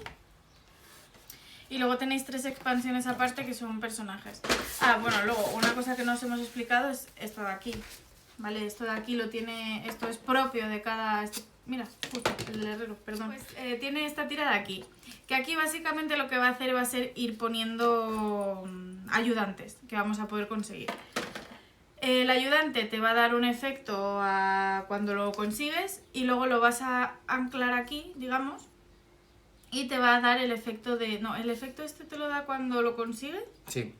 Speaker 1: Y luego tenéis 3 expansiones aparte que son personajes. Bueno, luego una cosa que no os hemos explicado es esto de aquí. ¿Vale? Esto de aquí lo tiene... Esto es propio de cada... Mira, justo, el herrero, perdón. Pues tiene esta tira de aquí. Que aquí básicamente lo que va a hacer va a ser ir poniendo ayudantes que vamos a poder conseguir. El ayudante te va a dar un efecto cuando lo consigues y luego lo vas a anclar aquí, digamos, y te va a dar el efecto de... No, el efecto este te lo da cuando lo consigues.
Speaker 2: Sí.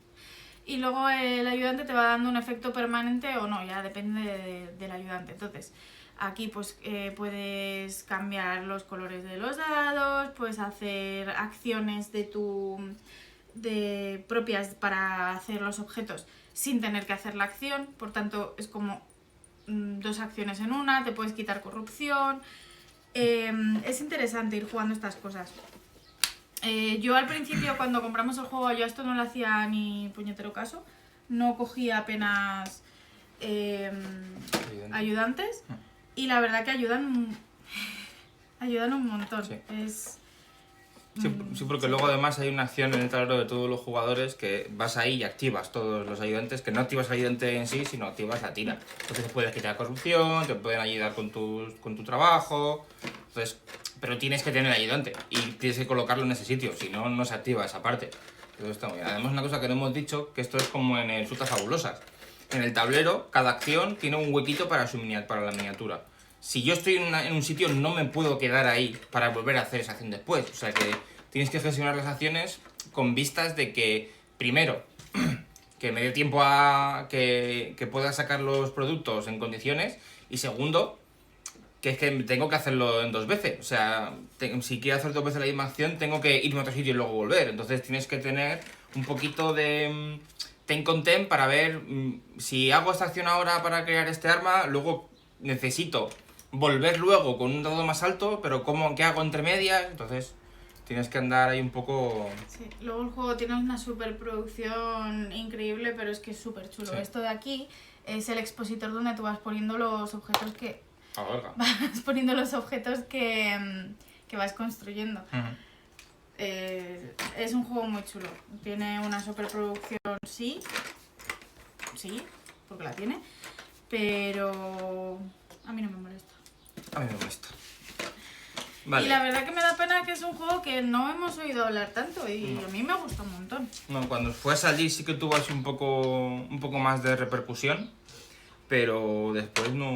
Speaker 1: Y luego el ayudante te va dando un efecto permanente o no, ya depende del ayudante. Entonces, aquí pues puedes cambiar los colores de los dados, puedes hacer acciones propias para hacer los objetos sin tener que hacer la acción. Por tanto, es como 2 acciones en una, te puedes quitar corrupción. Es interesante ir jugando estas cosas. Yo al principio, cuando compramos el juego, yo a esto no le hacía ni puñetero caso. No cogía apenas ayudantes. Y la verdad que ayudan un montón.
Speaker 2: Sí. Sí, porque
Speaker 1: sí.
Speaker 2: luego además hay una acción en el tablero de todos los jugadores que vas ahí y activas todos los ayudantes, que no activas el ayudante en sí, sino activas la tira. Entonces puedes quitar corrupción, te pueden ayudar con tu trabajo, entonces, pero tienes que tener el ayudante y tienes que colocarlo en ese sitio, si no, no se activa esa parte. Entonces está muy bien. Además, una cosa que no hemos dicho, que esto es como en el Frutas Fabulosas. En el tablero, cada acción tiene un huequito para la miniatura. Si yo estoy en un sitio, no me puedo quedar ahí para volver a hacer esa acción después. O sea que tienes que gestionar las acciones con vistas de que, primero, que me dé tiempo a que pueda sacar los productos en condiciones. Y segundo, que es que tengo que hacerlo en 2 veces. O sea, si quiero hacer 2 veces la misma acción, tengo que irme a otro sitio y luego volver. Entonces tienes que tener un poquito de ten con ten para ver si hago esta acción ahora para crear este arma, luego necesito volver luego con un dado más alto, pero ¿qué hago entre medias? Entonces tienes que andar ahí un poco...
Speaker 1: Sí, luego el juego tiene una superproducción increíble, pero es que es súper chulo. Sí. Esto de aquí es el expositor donde tú vas poniendo los objetos que... vas poniendo los objetos que vas construyendo. Uh-huh. Es un juego muy chulo. Tiene una superproducción, sí, porque la tiene, pero a mí no me molesta.
Speaker 2: A mí me molesta.
Speaker 1: Vale. Y la verdad que me da pena que es un juego que no hemos oído hablar tanto y a mí me gusta un montón.
Speaker 2: No, cuando fue a salir sí que tuvo así un poco más de repercusión, pero después no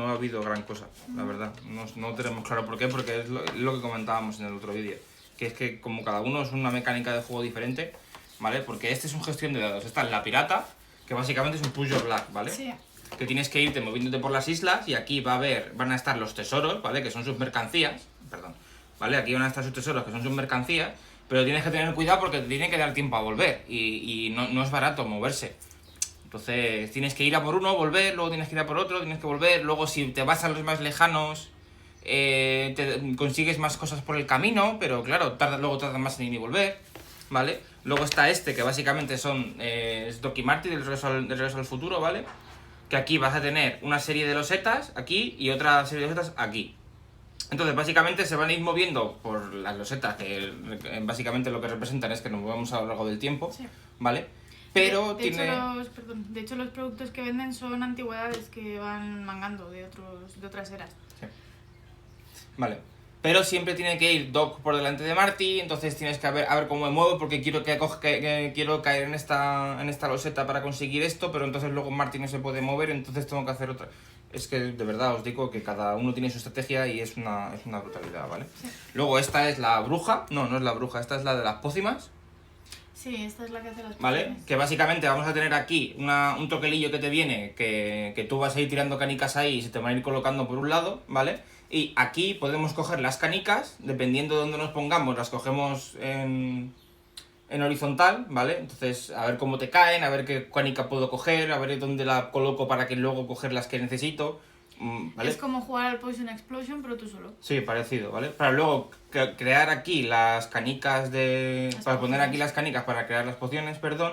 Speaker 2: ha habido gran cosa, la verdad. No tenemos claro por qué, porque es lo que comentábamos en el otro vídeo. Que es que como cada uno es una mecánica de juego diferente, ¿vale? Porque este es un gestión de dados. Esta es la pirata, que básicamente es un push your luck, ¿vale?
Speaker 1: Sí.
Speaker 2: Que tienes que irte moviéndote por las islas y aquí van a estar los tesoros, ¿vale? Que son sus mercancías, perdón, ¿vale? Aquí van a estar sus tesoros, que son sus mercancías, pero tienes que tener cuidado porque te tiene que dar tiempo a volver y no es barato moverse. Entonces tienes que ir a por uno, volver, luego tienes que ir a por otro, tienes que volver, luego si te vas a los más lejanos consigues más cosas por el camino, pero claro, luego tardas más en ir y volver, ¿vale? Luego está este, que básicamente es Doc y Marty del Regreso al Futuro, ¿vale? Que aquí vas a tener una serie de losetas aquí y otra serie de losetas aquí. Entonces, básicamente se van a ir moviendo por las losetas, que básicamente lo que representan es que nos movemos a lo largo del tiempo,
Speaker 1: Sí.
Speaker 2: ¿vale? Pero
Speaker 1: de
Speaker 2: tiene...
Speaker 1: de hecho, los productos que venden son antigüedades que van mangando de otras eras.
Speaker 2: Sí. Vale. Pero siempre tiene que ir Doc por delante de Marty, entonces tienes que ver, a ver cómo me muevo porque quiero quiero caer en esta loseta para conseguir esto, pero entonces luego Marty no se puede mover, entonces tengo que hacer otra. Es que de verdad os digo que cada uno tiene su estrategia y es una brutalidad, ¿vale?
Speaker 1: Sí.
Speaker 2: Luego esta es la bruja, no es la bruja, esta es la de las pócimas,
Speaker 1: Sí, esta es la que hace las
Speaker 2: ¿vale?
Speaker 1: pociones.
Speaker 2: Que básicamente vamos a tener aquí un troquelillo que te viene, que tú vas a ir tirando canicas ahí y se te van a ir colocando por un lado, ¿vale? Y aquí podemos coger las canicas, dependiendo de dónde nos pongamos, las cogemos en horizontal, ¿vale? Entonces, a ver cómo te caen, a ver qué canica puedo coger, a ver dónde la coloco para que luego coger las que necesito, ¿vale?
Speaker 1: Es como jugar al Poison Explosion, pero tú solo.
Speaker 2: Sí, parecido, ¿vale? Para luego crear aquí las canicas para poner aquí las canicas para crear las pociones, perdón.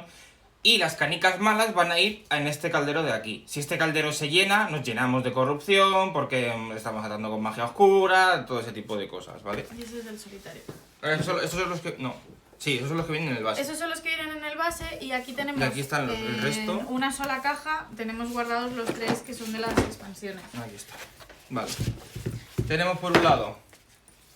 Speaker 2: Y las canicas malas van a ir en este caldero de aquí. Si este caldero se llena, nos llenamos de corrupción, porque estamos atando con magia oscura, todo ese tipo de cosas, ¿vale?
Speaker 1: Y ese es el solitario.
Speaker 2: Estos son los que... No. Sí, esos son los que vienen en el base.
Speaker 1: Esos son los que vienen en el base y aquí tenemos
Speaker 2: Y aquí están el resto.
Speaker 1: una sola caja, tenemos guardados los 3 que son de las expansiones.
Speaker 2: Aquí está. Vale. Tenemos por un lado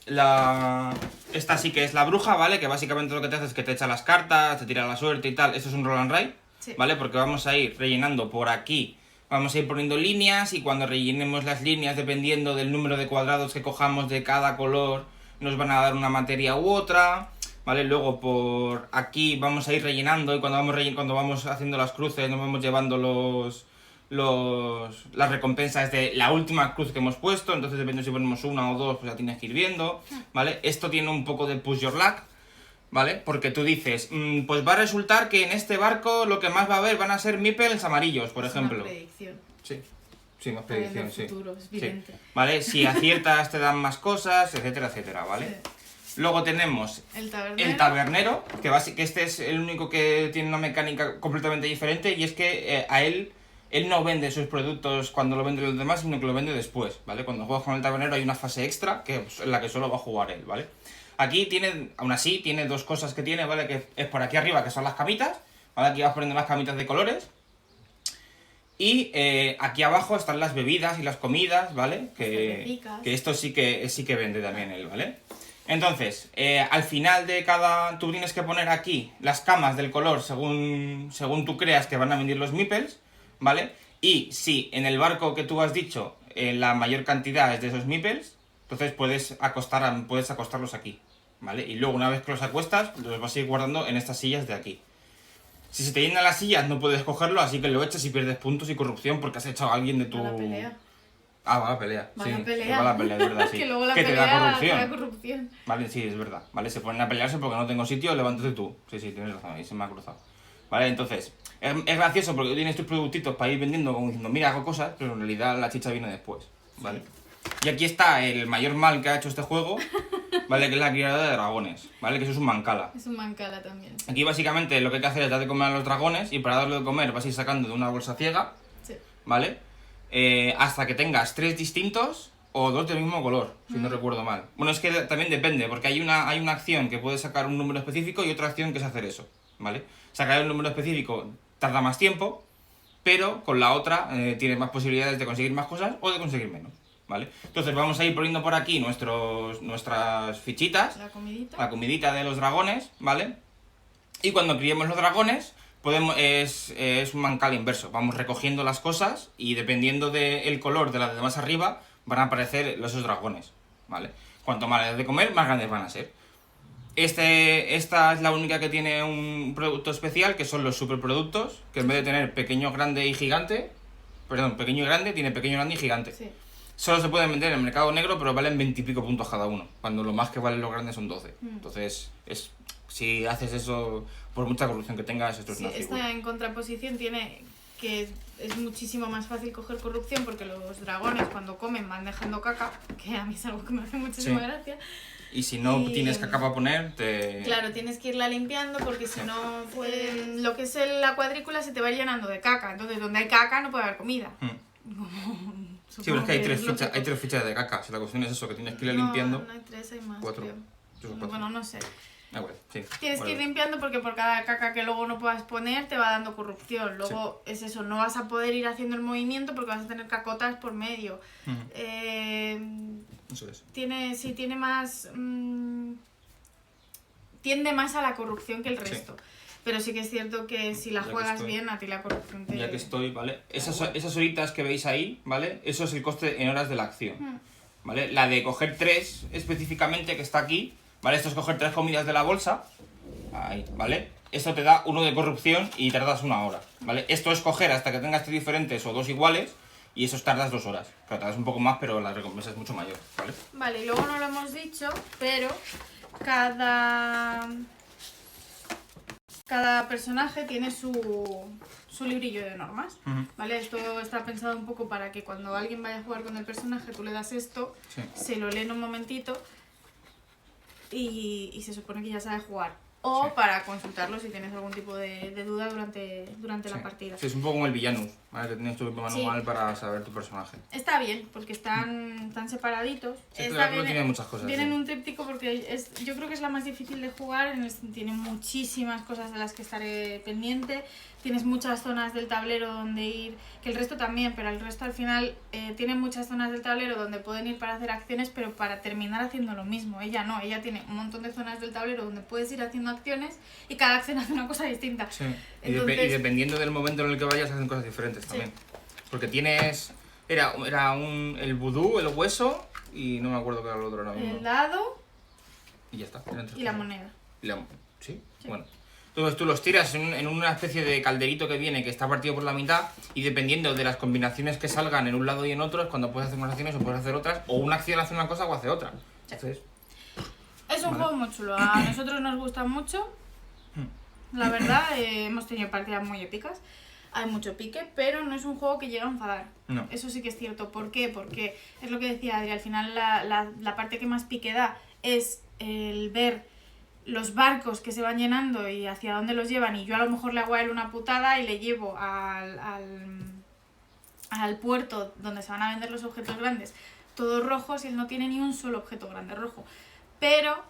Speaker 2: esta sí que es la bruja, ¿vale? Que básicamente lo que te hace es que te echa las cartas, te tira la suerte y tal. Esto es un roll and write,
Speaker 1: Sí.
Speaker 2: ¿vale? Porque vamos a ir rellenando por aquí, vamos a ir poniendo líneas y cuando rellenemos las líneas, dependiendo del número de cuadrados que cojamos de cada color, nos van a dar una materia u otra, ¿vale? Luego por aquí vamos a ir rellenando y cuando vamos haciendo las cruces nos vamos llevando las recompensas de la última cruz que hemos puesto, entonces dependiendo si ponemos una o dos, pues la tienes que ir viendo, ¿vale? Esto tiene un poco de push your luck, ¿vale? Porque tú dices, pues va a resultar que en este barco lo que más va a haber van a ser meeples amarillos, por ejemplo.
Speaker 1: Una predicción.
Speaker 2: Sí, más predicción, sí.
Speaker 1: Futuro, es
Speaker 2: Sí.
Speaker 1: vidente.
Speaker 2: ¿Vale? Si aciertas te dan más cosas, etcétera, etcétera, ¿vale?
Speaker 1: Sí.
Speaker 2: Luego tenemos
Speaker 1: El tabernero.
Speaker 2: el tabernero, que este es el único que tiene una mecánica completamente diferente y es que él no vende sus productos cuando lo venden los demás, sino que lo vende después, ¿vale? Cuando juegas con el tabernero hay una fase extra en la que solo va a jugar él, ¿vale? Aquí aún así, tiene dos cosas que tiene, ¿vale? Que es por aquí arriba, que son las camitas, ¿vale? Aquí vas poniendo las camitas de colores. Y aquí abajo están las bebidas y las comidas, ¿vale? Que esto sí que vende también él, ¿vale? Entonces, al final de tú tienes que poner aquí las camas del color según tú creas que van a venir los meeples, ¿vale? Y si en el barco que tú has dicho la mayor cantidad es de esos meeples, entonces puedes acostarlos aquí, ¿vale? Y luego una vez que los acuestas, los vas a ir guardando en estas sillas de aquí. Si se te llenan las sillas no puedes cogerlo, así que lo echas y pierdes puntos y corrupción porque has echado a alguien de tu...
Speaker 1: Va la pelea.
Speaker 2: Ah, va la pelea.
Speaker 1: Va
Speaker 2: Sí,
Speaker 1: la pelea.
Speaker 2: va la pelea, de verdad, sí.
Speaker 1: Que luego la
Speaker 2: que te
Speaker 1: pelea
Speaker 2: da corrupción.
Speaker 1: te da corrupción.
Speaker 2: Vale, sí, es verdad. Vale, se ponen a pelearse porque no tengo sitio, levántate tú. Sí, tienes razón, ahí se me ha cruzado. Vale, entonces, es gracioso porque tú tienes tus productitos para ir vendiendo como diciendo, mira, hago cosas, pero en realidad la chicha viene después, ¿vale? Y aquí está el mayor mal que ha hecho este juego, ¿vale? Que es la criada de dragones, ¿vale? Que eso es un mancala.
Speaker 1: Es un mancala también.
Speaker 2: Aquí básicamente lo que hay que hacer es dar de comer a los dragones y para darle de comer vas a ir sacando de una bolsa ciega,
Speaker 1: Sí.
Speaker 2: ¿vale? Hasta que tengas 3 distintos o 2 del mismo color, si no recuerdo mal. Bueno, es que también depende, porque hay una acción que puede sacar un número específico y otra acción que es hacer eso, ¿vale? Sacar el número específico tarda más tiempo, pero con la otra tienes más posibilidades de conseguir más cosas o de conseguir menos, ¿vale? Entonces vamos a ir poniendo por aquí nuestras fichitas, la comidita de los dragones, ¿vale? Y cuando criemos los dragones, es un mancal inverso. Vamos recogiendo las cosas y dependiendo del color de las de más arriba, van a aparecer esos dragones, ¿vale? Cuanto más les des de comer, más grandes van a ser. Esta es la única que tiene un producto especial, que son los superproductos, que en vez de tener pequeño, grande y gigante, pequeño y grande, tiene pequeño, grande y gigante.
Speaker 1: Sí.
Speaker 2: Solo se pueden vender en el mercado negro, pero valen 20 y pico puntos cada uno, cuando lo más que valen los grandes son 12. Entonces, si haces eso, por mucha corrupción que tengas, esto es una figura.
Speaker 1: Esta en contraposición tiene que es muchísimo más fácil coger corrupción porque los dragones cuando comen van dejando caca, que a mí es algo que me hace muchísima gracia.
Speaker 2: Y si no tienes caca para poner,
Speaker 1: Claro, tienes que irla limpiando porque si no, pues lo que es la cuadrícula se te va llenando de caca. Entonces, donde hay caca no puede haber comida.
Speaker 2: Sí, pero es que hay tres
Speaker 1: Supongo
Speaker 2: fichas,
Speaker 1: que
Speaker 2: hay tres fichas de caca. Si la cuestión es eso, que tienes que ir
Speaker 1: no,
Speaker 2: limpiando.
Speaker 1: no hay 3, hay más,
Speaker 2: 4.
Speaker 1: creo.
Speaker 2: Tres o 4.
Speaker 1: Bueno, no sé.
Speaker 2: Ah, bueno, sí.
Speaker 1: Tienes que ir
Speaker 2: Vale.
Speaker 1: limpiando porque por cada caca que luego no puedas poner te va dando corrupción. Luego es eso, no vas a poder ir haciendo el movimiento porque vas a tener cacotas por medio.
Speaker 2: Ujú. Eso es.
Speaker 1: Tiene más... tiende más a la corrupción que el resto. Pero sí que es cierto que si la
Speaker 2: Ya que
Speaker 1: juegas
Speaker 2: estoy.
Speaker 1: bien, a ti la corrupción te...
Speaker 2: Ya que estoy, ¿vale? Esas horitas que veis ahí, ¿vale? Eso es el coste en horas de la acción, ¿vale? La de coger 3 específicamente, que está aquí, ¿vale? Esto es coger 3 comidas de la bolsa, ahí, ¿vale? Esto te da 1 de corrupción y tardas 1 hora, ¿vale? Esto es coger hasta que tengas 3 diferentes o 2 iguales y eso tardas 2 horas. Claro, tardas un poco más, pero la recompensa es mucho mayor, ¿vale?
Speaker 1: Vale, y luego no lo hemos dicho, pero cada personaje tiene su librillo de normas, ¿vale? Esto está pensado un poco para que cuando alguien vaya a jugar con el personaje, tú le das esto,
Speaker 2: Sí.
Speaker 1: se lo lee en un momentito y se supone que ya sabe jugar. O
Speaker 2: Sí.
Speaker 1: para consultarlo si tienes algún tipo de duda durante la
Speaker 2: Sí.
Speaker 1: partida.
Speaker 2: Sí, es un poco como el Villanus, ¿vale? Que tienes tu propio manual para saber tu personaje.
Speaker 1: Está bien, porque están separaditos.
Speaker 2: Sí,
Speaker 1: Esta
Speaker 2: claro, tiene muchas cosas.
Speaker 1: Viene en
Speaker 2: Sí.
Speaker 1: un tríptico porque yo creo que es la más difícil de jugar. Tiene muchísimas cosas de las que estaré pendiente. Tienes muchas zonas del tablero donde ir, que el resto también, pero el resto al final tiene muchas zonas del tablero donde pueden ir para hacer acciones, pero para terminar haciendo lo mismo. Ella no, ella tiene un montón de zonas del tablero donde puedes ir haciendo acciones y cada acción hace una cosa distinta.
Speaker 2: Sí.
Speaker 1: Entonces,
Speaker 2: y dependiendo del momento en el que vayas, hacen cosas diferentes también. Porque tienes... Era el vudú, el hueso y no me acuerdo qué era lo otro ahora mismo.
Speaker 1: el dado
Speaker 2: Y ya está. Eran 3
Speaker 1: y la
Speaker 2: cosas.
Speaker 1: moneda.
Speaker 2: ¿Sí? Bueno. Entonces tú los tiras en una especie de calderito que viene, que está partido por la mitad, y dependiendo de las combinaciones que salgan en un lado y en otro, es cuando puedes hacer unas acciones o puedes hacer otras, o una acción hace una cosa o hace otra. Entonces,
Speaker 1: Es un juego muy chulo, a nosotros nos gusta mucho, la verdad, hemos tenido partidas muy épicas, hay mucho pique, pero no es un juego que llega a enfadar.
Speaker 2: No.
Speaker 1: Eso sí que es cierto. ¿Por qué? Porque es lo que decía Adri, al final la parte que más pique da es el ver los barcos que se van llenando y hacia dónde los llevan, y yo a lo mejor le hago a él una putada y le llevo al puerto donde se van a vender los objetos grandes todos rojos y él no tiene ni un solo objeto grande rojo. Pero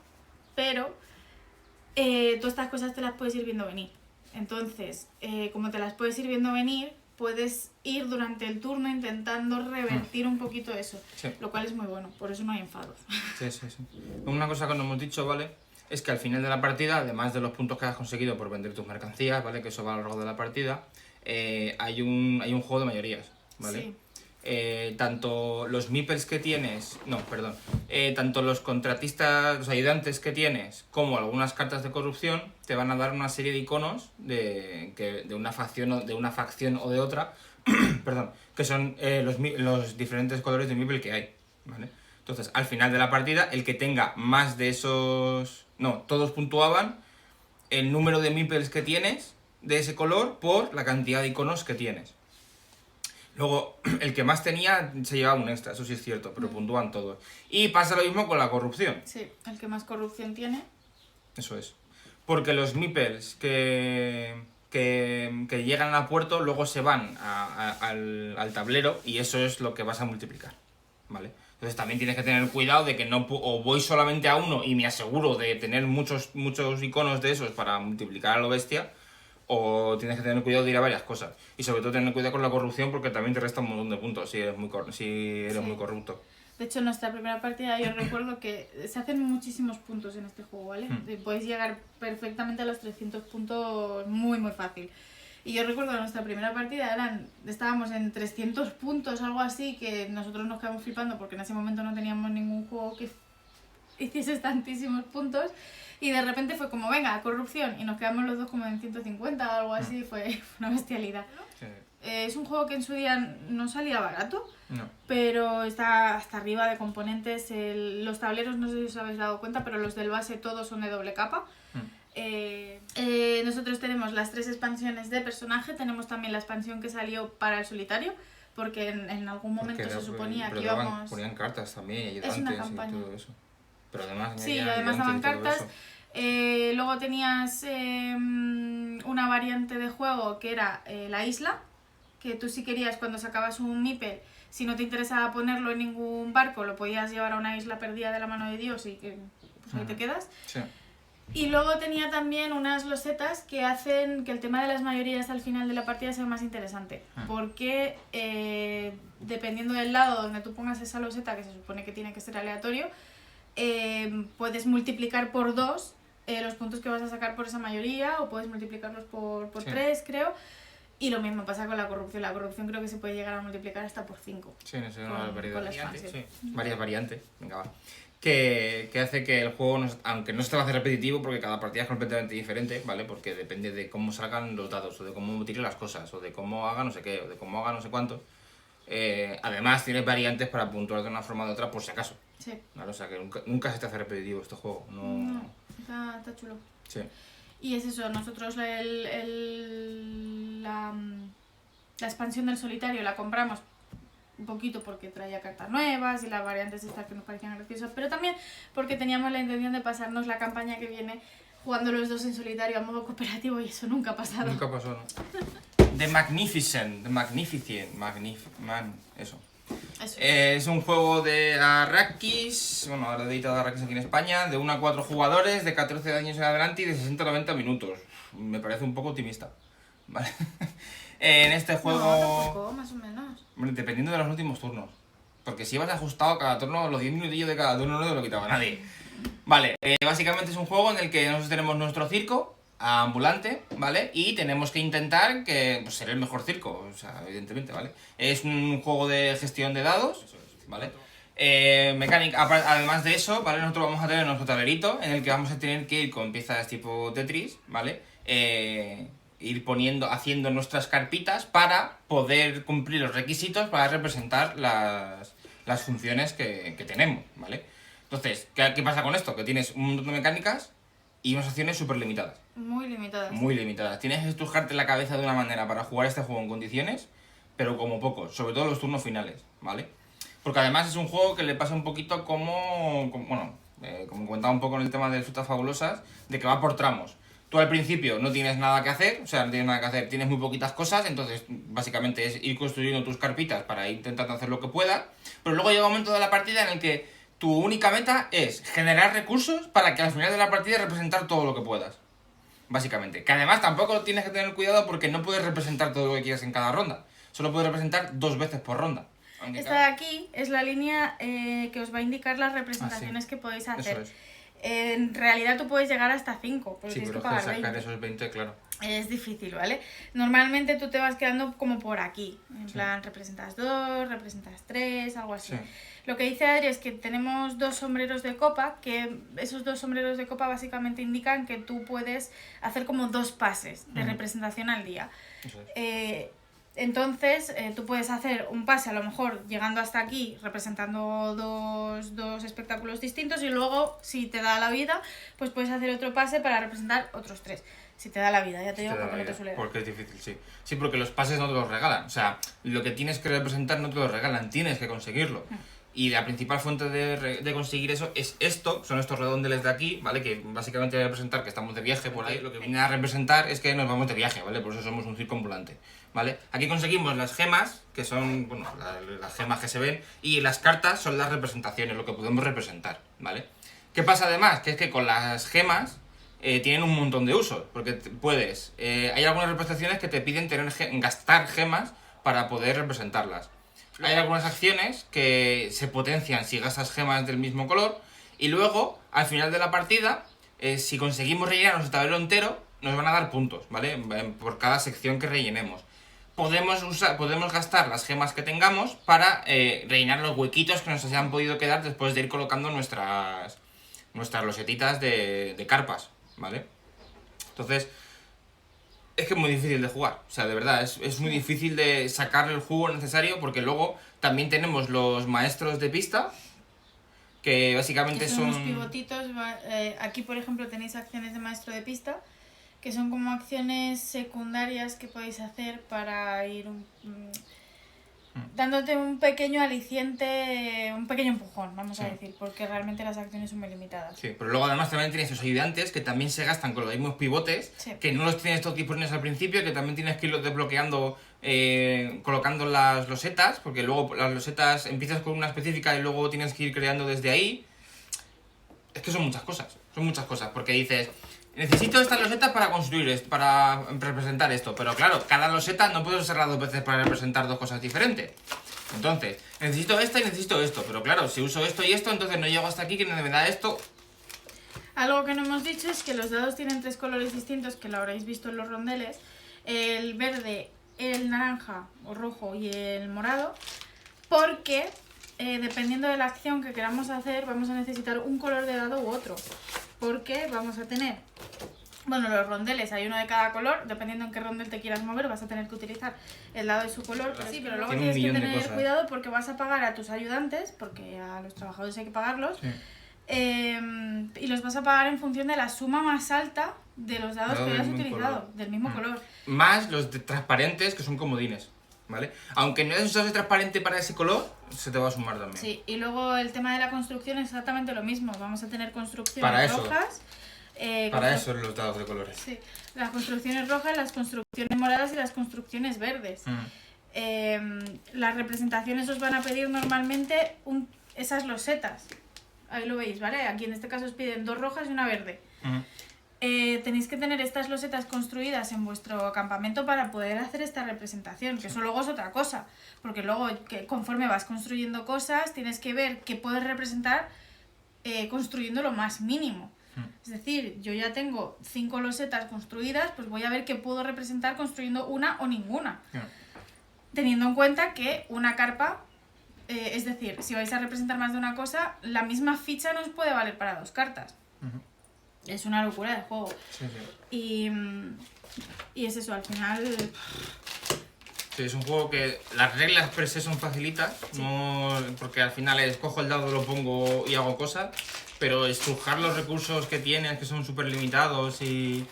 Speaker 1: todas estas cosas te las puedes ir viendo venir. Entonces, como te las puedes ir viendo venir, puedes ir durante el turno intentando revertir un poquito eso,
Speaker 2: Sí.
Speaker 1: lo cual es muy bueno, por eso no hay enfados.
Speaker 2: Sí. Una cosa que no hemos dicho, ¿vale? Es que al final de la partida, además de los puntos que has conseguido por vender tus mercancías, ¿vale? Que eso va a lo largo de la partida, hay un juego de mayorías, ¿vale?
Speaker 1: Sí.
Speaker 2: Tanto los meeples que tienes, tanto los contratistas, los ayudantes que tienes, como algunas cartas de corrupción, te van a dar una serie de iconos de una facción o de otra, perdón, que son los diferentes colores de meeple que hay, ¿vale? Entonces, al final de la partida, el que tenga más de esos... No, todos puntuaban el número de meeples que tienes de ese color por la cantidad de iconos que tienes. Luego, el que más tenía se llevaba un extra, eso sí es cierto, pero puntúan todos. Y pasa lo mismo con la corrupción.
Speaker 1: Sí, el que más corrupción tiene.
Speaker 2: Eso es. Porque los meeples que llegan a puerto luego se van al tablero y eso es lo que vas a multiplicar, ¿vale? Entonces también tienes que tener cuidado de que no o voy solamente a uno y me aseguro de tener muchos iconos de esos para multiplicar a lo bestia, o tienes que tener cuidado de ir a varias cosas. Y sobre todo tener cuidado con la corrupción porque también te resta un montón de puntos si eres muy corrupto.
Speaker 1: De hecho, en nuestra primera partida yo recuerdo que se hacen muchísimos puntos en este juego, ¿vale? Puedes llegar perfectamente a los 300 puntos muy, muy fácil. Y yo recuerdo que en nuestra primera partida estábamos en 300 puntos, algo así, que nosotros nos quedamos flipando porque en ese momento no teníamos ningún juego que hiciese tantísimos puntos. Y de repente fue como, venga, corrupción, y nos quedamos los dos como en 150 o algo así, fue una bestialidad.
Speaker 2: Sí.
Speaker 1: Es un juego que en su día no salía barato,
Speaker 2: No.
Speaker 1: pero está hasta arriba de componentes. Los tableros, no sé si os habéis dado cuenta, pero los del base todos son de doble capa. Nosotros tenemos las 3 expansiones de personaje, tenemos también la expansión que salió para el solitario, porque en algún momento se suponía que íbamos...
Speaker 2: Ponían cartas también,
Speaker 1: Es una
Speaker 2: ayudantes y
Speaker 1: campaña.
Speaker 2: todo eso. Pero además
Speaker 1: Sí,
Speaker 2: añadían
Speaker 1: además daban
Speaker 2: ayudantes y todo
Speaker 1: cartas.
Speaker 2: eso.
Speaker 1: Luego tenías una variante de juego que era la isla, que tú si querías cuando sacabas un meeple, si no te interesaba ponerlo en ningún barco, lo podías llevar a una isla perdida de la mano de Dios y que pues ahí te quedas.
Speaker 2: Sí.
Speaker 1: Y luego tenía también unas losetas que hacen que el tema de las mayorías al final de la partida sea más interesante. Porque dependiendo del lado donde tú pongas esa loseta, que se supone que tiene que ser aleatorio, puedes multiplicar por 2 los puntos que vas a sacar por esa mayoría, o puedes multiplicarlos por 3, creo. Y lo mismo pasa con la corrupción. La corrupción creo que se puede llegar a multiplicar hasta por 5.
Speaker 2: Sí, no sé, una variedad.
Speaker 1: Sí.
Speaker 2: Varias variantes. Venga, va. Que hace que el juego, aunque no se te va a hacer repetitivo, porque cada partida es completamente diferente, ¿vale? Porque depende de cómo salgan los dados, o de cómo tiren las cosas, o de cómo haga no sé qué, o de cómo haga no sé cuánto. Además, tienes variantes para puntuar de una forma o de otra, por si acaso.
Speaker 1: Sí.
Speaker 2: ¿Vale? O sea, que nunca se te hace repetitivo este juego.
Speaker 1: No, está chulo.
Speaker 2: Sí.
Speaker 1: Y es eso, nosotros la expansión del solitario la compramos un poquito porque traía cartas nuevas y las variantes estas que nos parecían graciosas, pero también porque teníamos la intención de pasarnos la campaña que viene jugando los dos en solitario a modo cooperativo, y eso nunca ha pasado.
Speaker 2: Nunca pasó, ¿no? The Magnificent, eso. Es un juego de Arrakis, bueno, ahora editado Arrakis aquí en España, de 1 a 4 jugadores, de 14 años en adelante y de 60 a 90 minutos. Me parece un poco optimista, ¿vale? En este juego...
Speaker 1: No, tampoco, más o menos.
Speaker 2: Dependiendo de los últimos turnos. Porque si ibas ajustado cada turno, los 10 minutillos de cada turno no te lo quitaba nadie. Vale, básicamente es un juego en el que nosotros tenemos nuestro circo ambulante, ¿vale? Y tenemos que intentar que pues, ser el mejor circo, o sea, evidentemente, ¿vale? Es un juego de gestión de dados, ¿vale? Mecánica, además de eso, ¿vale? Nosotros vamos a tener nuestro tablerito en el que vamos a tener que ir con piezas tipo Tetris, ¿vale? Ir haciendo nuestras carpitas para poder cumplir los requisitos para representar las funciones que tenemos, ¿vale? Entonces, ¿qué pasa con esto? Que tienes un montón de mecánicas y unas acciones súper limitadas.
Speaker 1: Muy limitadas.
Speaker 2: Muy limitadas. Tienes que estrujarte la cabeza de una manera para jugar este juego en condiciones, pero como poco, sobre todo los turnos finales, ¿vale? Porque además es un juego que le pasa un poquito como comentaba un poco en el tema de frutas fabulosas, de que va por tramos. Tú al principio no tienes nada que hacer, o sea, no tienes nada que hacer, tienes muy poquitas cosas, entonces básicamente es ir construyendo tus carpitas para ir intentando hacer lo que puedas, pero luego llega un momento de la partida en el que tu única meta es generar recursos para que al final de la partida representar todo lo que puedas. Básicamente. Que además tampoco tienes que tener cuidado porque no puedes representar todo lo que quieras en cada ronda. Solo puedes representar 2 veces por ronda.
Speaker 1: Esta de aquí es la línea que os va a indicar las representaciones que podéis hacer.
Speaker 2: Eso es.
Speaker 1: En realidad tú puedes llegar hasta 5, porque
Speaker 2: Sí,
Speaker 1: tienes
Speaker 2: pero
Speaker 1: que
Speaker 2: es que
Speaker 1: pagar
Speaker 2: sacar
Speaker 1: 20.
Speaker 2: esos 20, claro.
Speaker 1: Es difícil, ¿vale? Normalmente tú te vas quedando como por aquí. En plan, representas 2, representas 3, algo así.
Speaker 2: Sí.
Speaker 1: Lo que dice Adri es que tenemos 2 sombreros de copa, que esos 2 sombreros de copa básicamente indican que tú puedes hacer como 2 pases de representación al día.
Speaker 2: Eso es.
Speaker 1: Entonces, tú puedes hacer un pase, a lo mejor llegando hasta aquí, representando dos espectáculos distintos, y luego, si te da la vida, pues puedes hacer otro pase para representar otros 3. Si te da la vida, ya te digo, porque no te suele dar.
Speaker 2: Porque es difícil, sí. Sí, porque los pases no te los regalan. O sea, lo que tienes que representar no te lo regalan, tienes que conseguirlo. Y la principal fuente de conseguir eso es esto, son estos redondeles de aquí, ¿vale? Que básicamente va a representar que estamos de viaje por ahí. Lo que viene a representar es que nos vamos de viaje, ¿vale? Por eso somos un circo ambulante, ¿vale? Aquí conseguimos las gemas, que son, bueno, las gemas que se ven, y las cartas son las representaciones, lo que podemos representar, ¿vale? ¿Qué pasa además? Que es que con las gemas tienen un montón de usos, porque puedes... hay algunas representaciones que te piden gastar gemas para poder representarlas. Hay algunas acciones que se potencian si gastas gemas del mismo color, y luego, al final de la partida, si conseguimos rellenar nuestro tablero entero, nos van a dar puntos, ¿vale? Por cada sección que rellenemos. Podemos gastar las gemas que tengamos para rellenar los huequitos que nos hayan podido quedar después de ir colocando nuestras losetitas de carpas, ¿vale? Entonces, es que es muy difícil de jugar, o sea, de verdad, es muy difícil de sacar el jugo necesario, porque luego también tenemos los maestros de pista, que básicamente
Speaker 1: Que son unos
Speaker 2: son...
Speaker 1: pivotitos. Aquí, por ejemplo, tenéis acciones de maestro de pista, que son como acciones secundarias que podéis hacer para ir dándote un pequeño aliciente, un pequeño empujón, vamos a
Speaker 2: Sí.
Speaker 1: decir, porque realmente las acciones son muy limitadas.
Speaker 2: Sí, pero luego además también tienes tus ayudantes que también se gastan con los mismos pivotes,
Speaker 1: Sí.
Speaker 2: que no los tienes todos disponibles al principio, que también tienes que irlos desbloqueando, colocando las losetas, porque luego las losetas empiezas con una específica y luego tienes que ir creando desde ahí. Es que son muchas cosas, porque dices, necesito estas losetas para construir esto, para representar esto, pero claro, cada loseta no puedo usarla dos veces para representar dos cosas diferentes. Entonces, necesito esta y necesito esto, pero claro, si uso esto y esto, entonces no llego hasta aquí, que me da esto.
Speaker 1: Algo que no hemos dicho es que los dados tienen 3 colores distintos, que lo habréis visto en los rondeles. El verde, el naranja o rojo y el morado, porque dependiendo de la acción que queramos hacer, vamos a necesitar un color de dado u otro. Porque vamos a tener, bueno, los rondeles, hay uno de cada color, dependiendo en qué rondel te quieras mover, vas a tener que utilizar el dado de su color, pero sí, pero luego
Speaker 2: Tiene un
Speaker 1: tienes que
Speaker 2: millón de
Speaker 1: tener
Speaker 2: cosas.
Speaker 1: cuidado porque vas a pagar a tus ayudantes, porque a los trabajadores hay que pagarlos,
Speaker 2: Sí.
Speaker 1: y los vas a pagar en función de la suma más alta de los dados
Speaker 2: Dado
Speaker 1: que
Speaker 2: del
Speaker 1: hayas
Speaker 2: mismo
Speaker 1: utilizado,
Speaker 2: color.
Speaker 1: del mismo color.
Speaker 2: Más los transparentes, que son comodines, ¿vale? Aunque no hayas usado ese transparente para ese color, se te va a sumar también.
Speaker 1: Sí, y luego el tema de la construcción es exactamente lo mismo. Vamos a tener construcciones
Speaker 2: Para eso.
Speaker 1: rojas.
Speaker 2: Para eso los dados de colores.
Speaker 1: Sí, las construcciones rojas, las construcciones moradas y las construcciones verdes. Las representaciones os van a pedir normalmente esas losetas. Ahí lo veis, ¿vale? Aquí en este caso os piden 2 rojas y una verde. Tenéis que tener estas losetas construidas en vuestro campamento para poder hacer esta representación, que eso luego es otra cosa, porque luego conforme vas construyendo cosas tienes que ver qué puedes representar construyendo lo más mínimo. Es decir, yo ya tengo 5 losetas construidas, pues voy a ver qué puedo representar construyendo una o ninguna. Teniendo en cuenta que una carpa, es decir, si vais a representar más de una cosa, la misma ficha no os puede valer para 2 cartas. Es una locura de juego.
Speaker 2: Sí, sí.
Speaker 1: Y es eso, al final...
Speaker 2: Sí, es un juego que las reglas per se son facilitas, no, porque al final cojo el dado, lo pongo y hago cosas, pero estrujar los recursos que tienes, que son súper limitados, y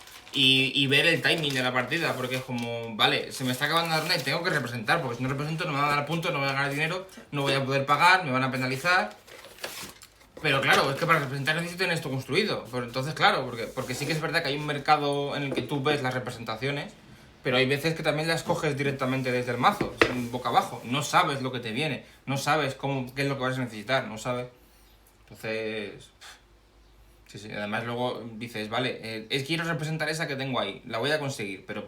Speaker 2: ver el timing de la partida, porque es como, vale, se me está acabando la ronda y tengo que representar, porque si no represento no me van a dar puntos, no voy a ganar dinero, no voy a poder pagar, me van a penalizar. Pero claro, es que para representar necesito tener esto construido. Pues entonces, claro, porque sí que es verdad que hay un mercado en el que tú ves las representaciones, pero hay veces que también las coges directamente desde el mazo, boca abajo. No sabes lo que te viene, no sabes qué es lo que vas a necesitar, no sabes. Entonces... Sí, sí, además luego dices, vale, quiero representar esa que tengo ahí, la voy a conseguir, pero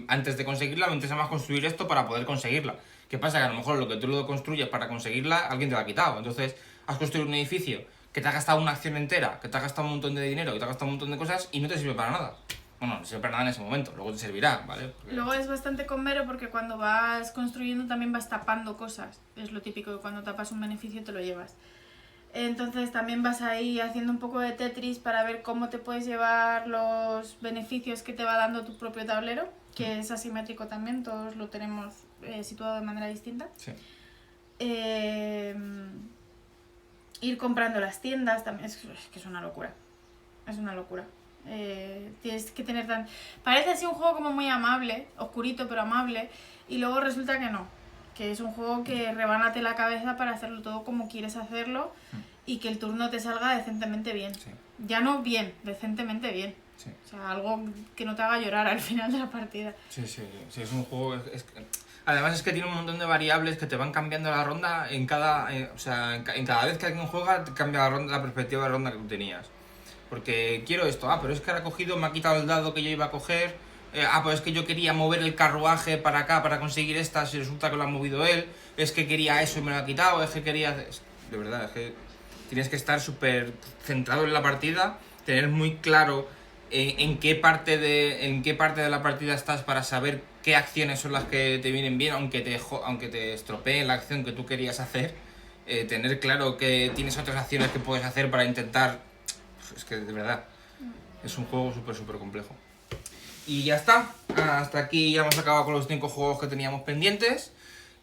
Speaker 2: antes de conseguirla me interesa más construir esto para poder conseguirla. ¿Qué pasa? Que a lo mejor lo que tú lo construyes para conseguirla, alguien te lo ha quitado. Entonces has construido un edificio que te ha gastado una acción entera, que te ha gastado un montón de dinero, que te ha gastado un montón de cosas y no te sirve para nada. Bueno, no sirve para nada en ese momento, luego te servirá, ¿vale?
Speaker 1: Luego es bastante convero porque cuando vas construyendo también vas tapando cosas. Es lo típico que cuando tapas un beneficio te lo llevas. Entonces también vas ahí haciendo un poco de Tetris para ver cómo te puedes llevar los beneficios que te va dando tu propio tablero, que es asimétrico también, todos lo tenemos situado de manera distinta.
Speaker 2: Sí.
Speaker 1: Ir comprando las tiendas también, es que es una locura. Es una locura. Tienes que tener tan... Parece así un juego como muy amable, oscurito pero amable, y luego resulta que no. Que es un juego que rebánate la cabeza para hacerlo todo como quieres hacerlo y que el turno te salga decentemente bien.
Speaker 2: Sí.
Speaker 1: Ya no bien, decentemente bien.
Speaker 2: Sí.
Speaker 1: O sea, algo que no te haga llorar al final de la partida.
Speaker 2: Sí, es un juego... Además es que tiene un montón de variables que te van cambiando la ronda en cada... o sea, en cada vez que alguien juega te cambia la ronda, la perspectiva de ronda que tú tenías. Porque quiero esto, pero es que ahora ha cogido, me ha quitado el dado que yo iba a coger... pues es que yo quería mover el carruaje para acá para conseguir estas y resulta que lo ha movido él. Es que quería eso y me lo ha quitado. Es que quería... De verdad, es que tienes que estar súper centrado en la partida, tener muy claro en qué parte de la partida estás para saber qué acciones son las que te vienen bien, aunque te estropeen la acción que tú querías hacer. Tener claro que tienes otras acciones que puedes hacer para intentar... Es que de verdad, es un juego súper complejo. Y ya está, hasta aquí ya hemos acabado con los 5 juegos que teníamos pendientes.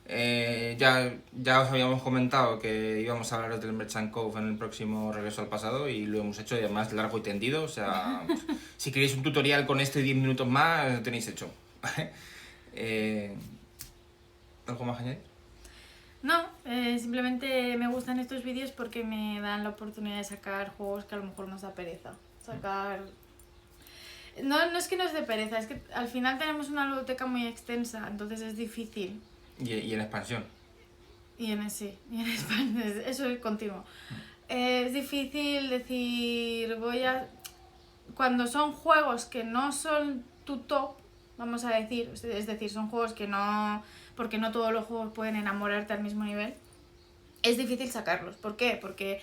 Speaker 2: Ya os habíamos comentado que íbamos a hablar del Merchant Cove en el próximo Regreso al Pasado y lo hemos hecho, y además largo y tendido. O sea, pues, si queréis un tutorial con esto y 10 minutos más, lo tenéis hecho. ¿Algo más que añadir?
Speaker 1: No, simplemente me gustan estos vídeos porque me dan la oportunidad de sacar juegos que a lo mejor nos da pereza. Sacar... No, no es que nos dé pereza, es que al final tenemos una biblioteca muy extensa, entonces es difícil.
Speaker 2: Y en expansión.
Speaker 1: Y en ese, y en España, eso es continuo. Es difícil decir, cuando son juegos que no son tu top, vamos a decir, es decir, son juegos que no... porque no todos los juegos pueden enamorarte al mismo nivel, es difícil sacarlos. ¿Por qué? Porque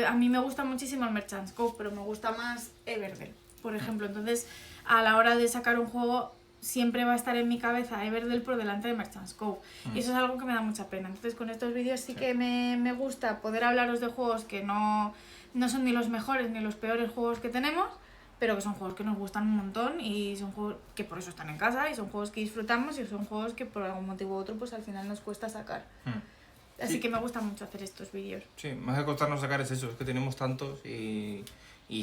Speaker 1: a mí me gusta muchísimo el Merchant's Cove, pero me gusta más Everdell, por ejemplo. Entonces, a la hora de sacar un juego, siempre va a estar en mi cabeza Everdell por delante de Merchant's Cove. Y eso es algo que me da mucha pena. Entonces, con estos vídeos sí que me gusta poder hablaros de juegos que no son ni los mejores ni los peores juegos que tenemos, pero que son juegos que nos gustan un montón y son juegos que por eso están en casa y son juegos que disfrutamos y son juegos que por algún motivo u otro pues al final nos cuesta sacar. Así que me gusta mucho hacer estos vídeos.
Speaker 2: Sí, más que costarnos sacar es eso, es que tenemos tantos y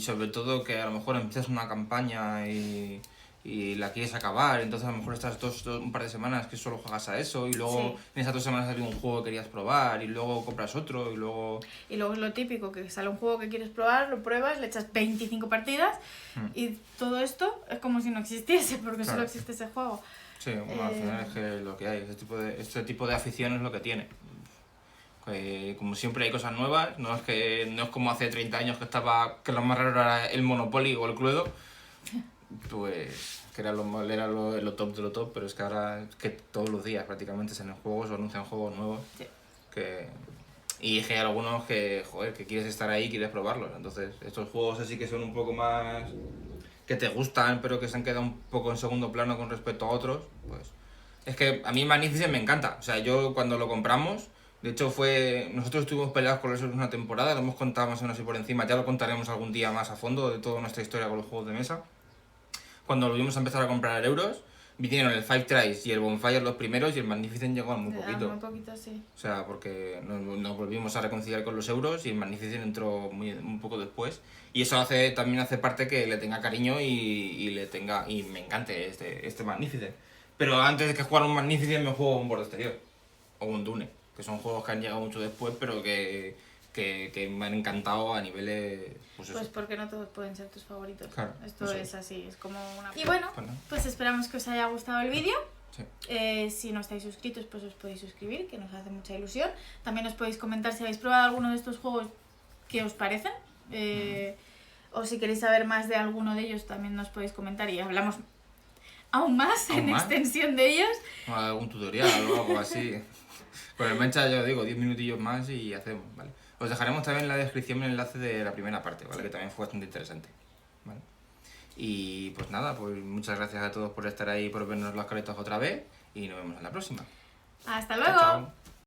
Speaker 2: sobre todo que a lo mejor empiezas una campaña y la quieres acabar, entonces a lo mejor estás un par de semanas que solo juegas a eso y luego en esas 2 semanas sale un juego que querías probar y luego compras otro y luego...
Speaker 1: Y luego es lo típico, que sale un juego que quieres probar, lo pruebas, le echas 25 partidas y todo esto es como si no existiese porque solo existe ese juego.
Speaker 2: Sí, bueno, al final es que lo que hay, este tipo de afición es lo que tiene. Que, como siempre hay cosas nuevas, no es como hace 30 años que lo más raro era el Monopoly o el Cluedo, pues que era lo top de lo top, pero es que ahora es que todos los días prácticamente salen juegos o anuncian juegos nuevos.
Speaker 1: Sí.
Speaker 2: Y es que hay algunos que, joder, que quieres estar ahí y quieres probarlos. Entonces, estos juegos así que son un poco más... que te gustan, pero que se han quedado un poco en segundo plano con respecto a otros, pues... Es que a mí Magnificent me encanta. O sea, yo cuando lo compramos, de hecho nosotros estuvimos peleados con los euros una temporada, lo hemos contado más o menos así por encima, ya lo contaremos algún día más a fondo de toda nuestra historia con los juegos de mesa. Cuando volvimos a empezar a comprar euros, vinieron el Five Tries y el Bonfire los primeros y el Magnificent llegó muy poquito.
Speaker 1: Muy poquito, sí.
Speaker 2: O sea, porque nos volvimos a reconciliar con los euros y el Magnificent entró un poco después. Y eso también hace parte que le tenga cariño y me encante este Magnificent. Pero antes de que jugara un Magnificent me juego un Borde Exterior o un Dune, que son juegos que han llegado mucho después, pero que me han encantado a niveles... Pues
Speaker 1: porque no todos pueden ser tus favoritos.
Speaker 2: Claro,
Speaker 1: Esto es así, es como una... Y bueno, pues esperamos que os haya gustado el vídeo. Sí. Si no estáis suscritos, pues os podéis suscribir, que nos hace mucha ilusión. También os podéis comentar si habéis probado alguno de estos juegos, qué os parecen. O si queréis saber más de alguno de ellos, también nos podéis comentar y hablamos aún más en extensión de ellos.
Speaker 2: Algún tutorial o algo así. Con el Mencha, yo digo, 10 minutillos más y hacemos, ¿vale? Os dejaremos también en la descripción el enlace de la primera parte, ¿vale? Que también fue bastante interesante, ¿vale? Y pues nada, pues muchas gracias a todos por estar ahí, por vernos las caretas otra vez y nos vemos en la próxima.
Speaker 1: ¡Hasta luego!
Speaker 2: Chao, chao.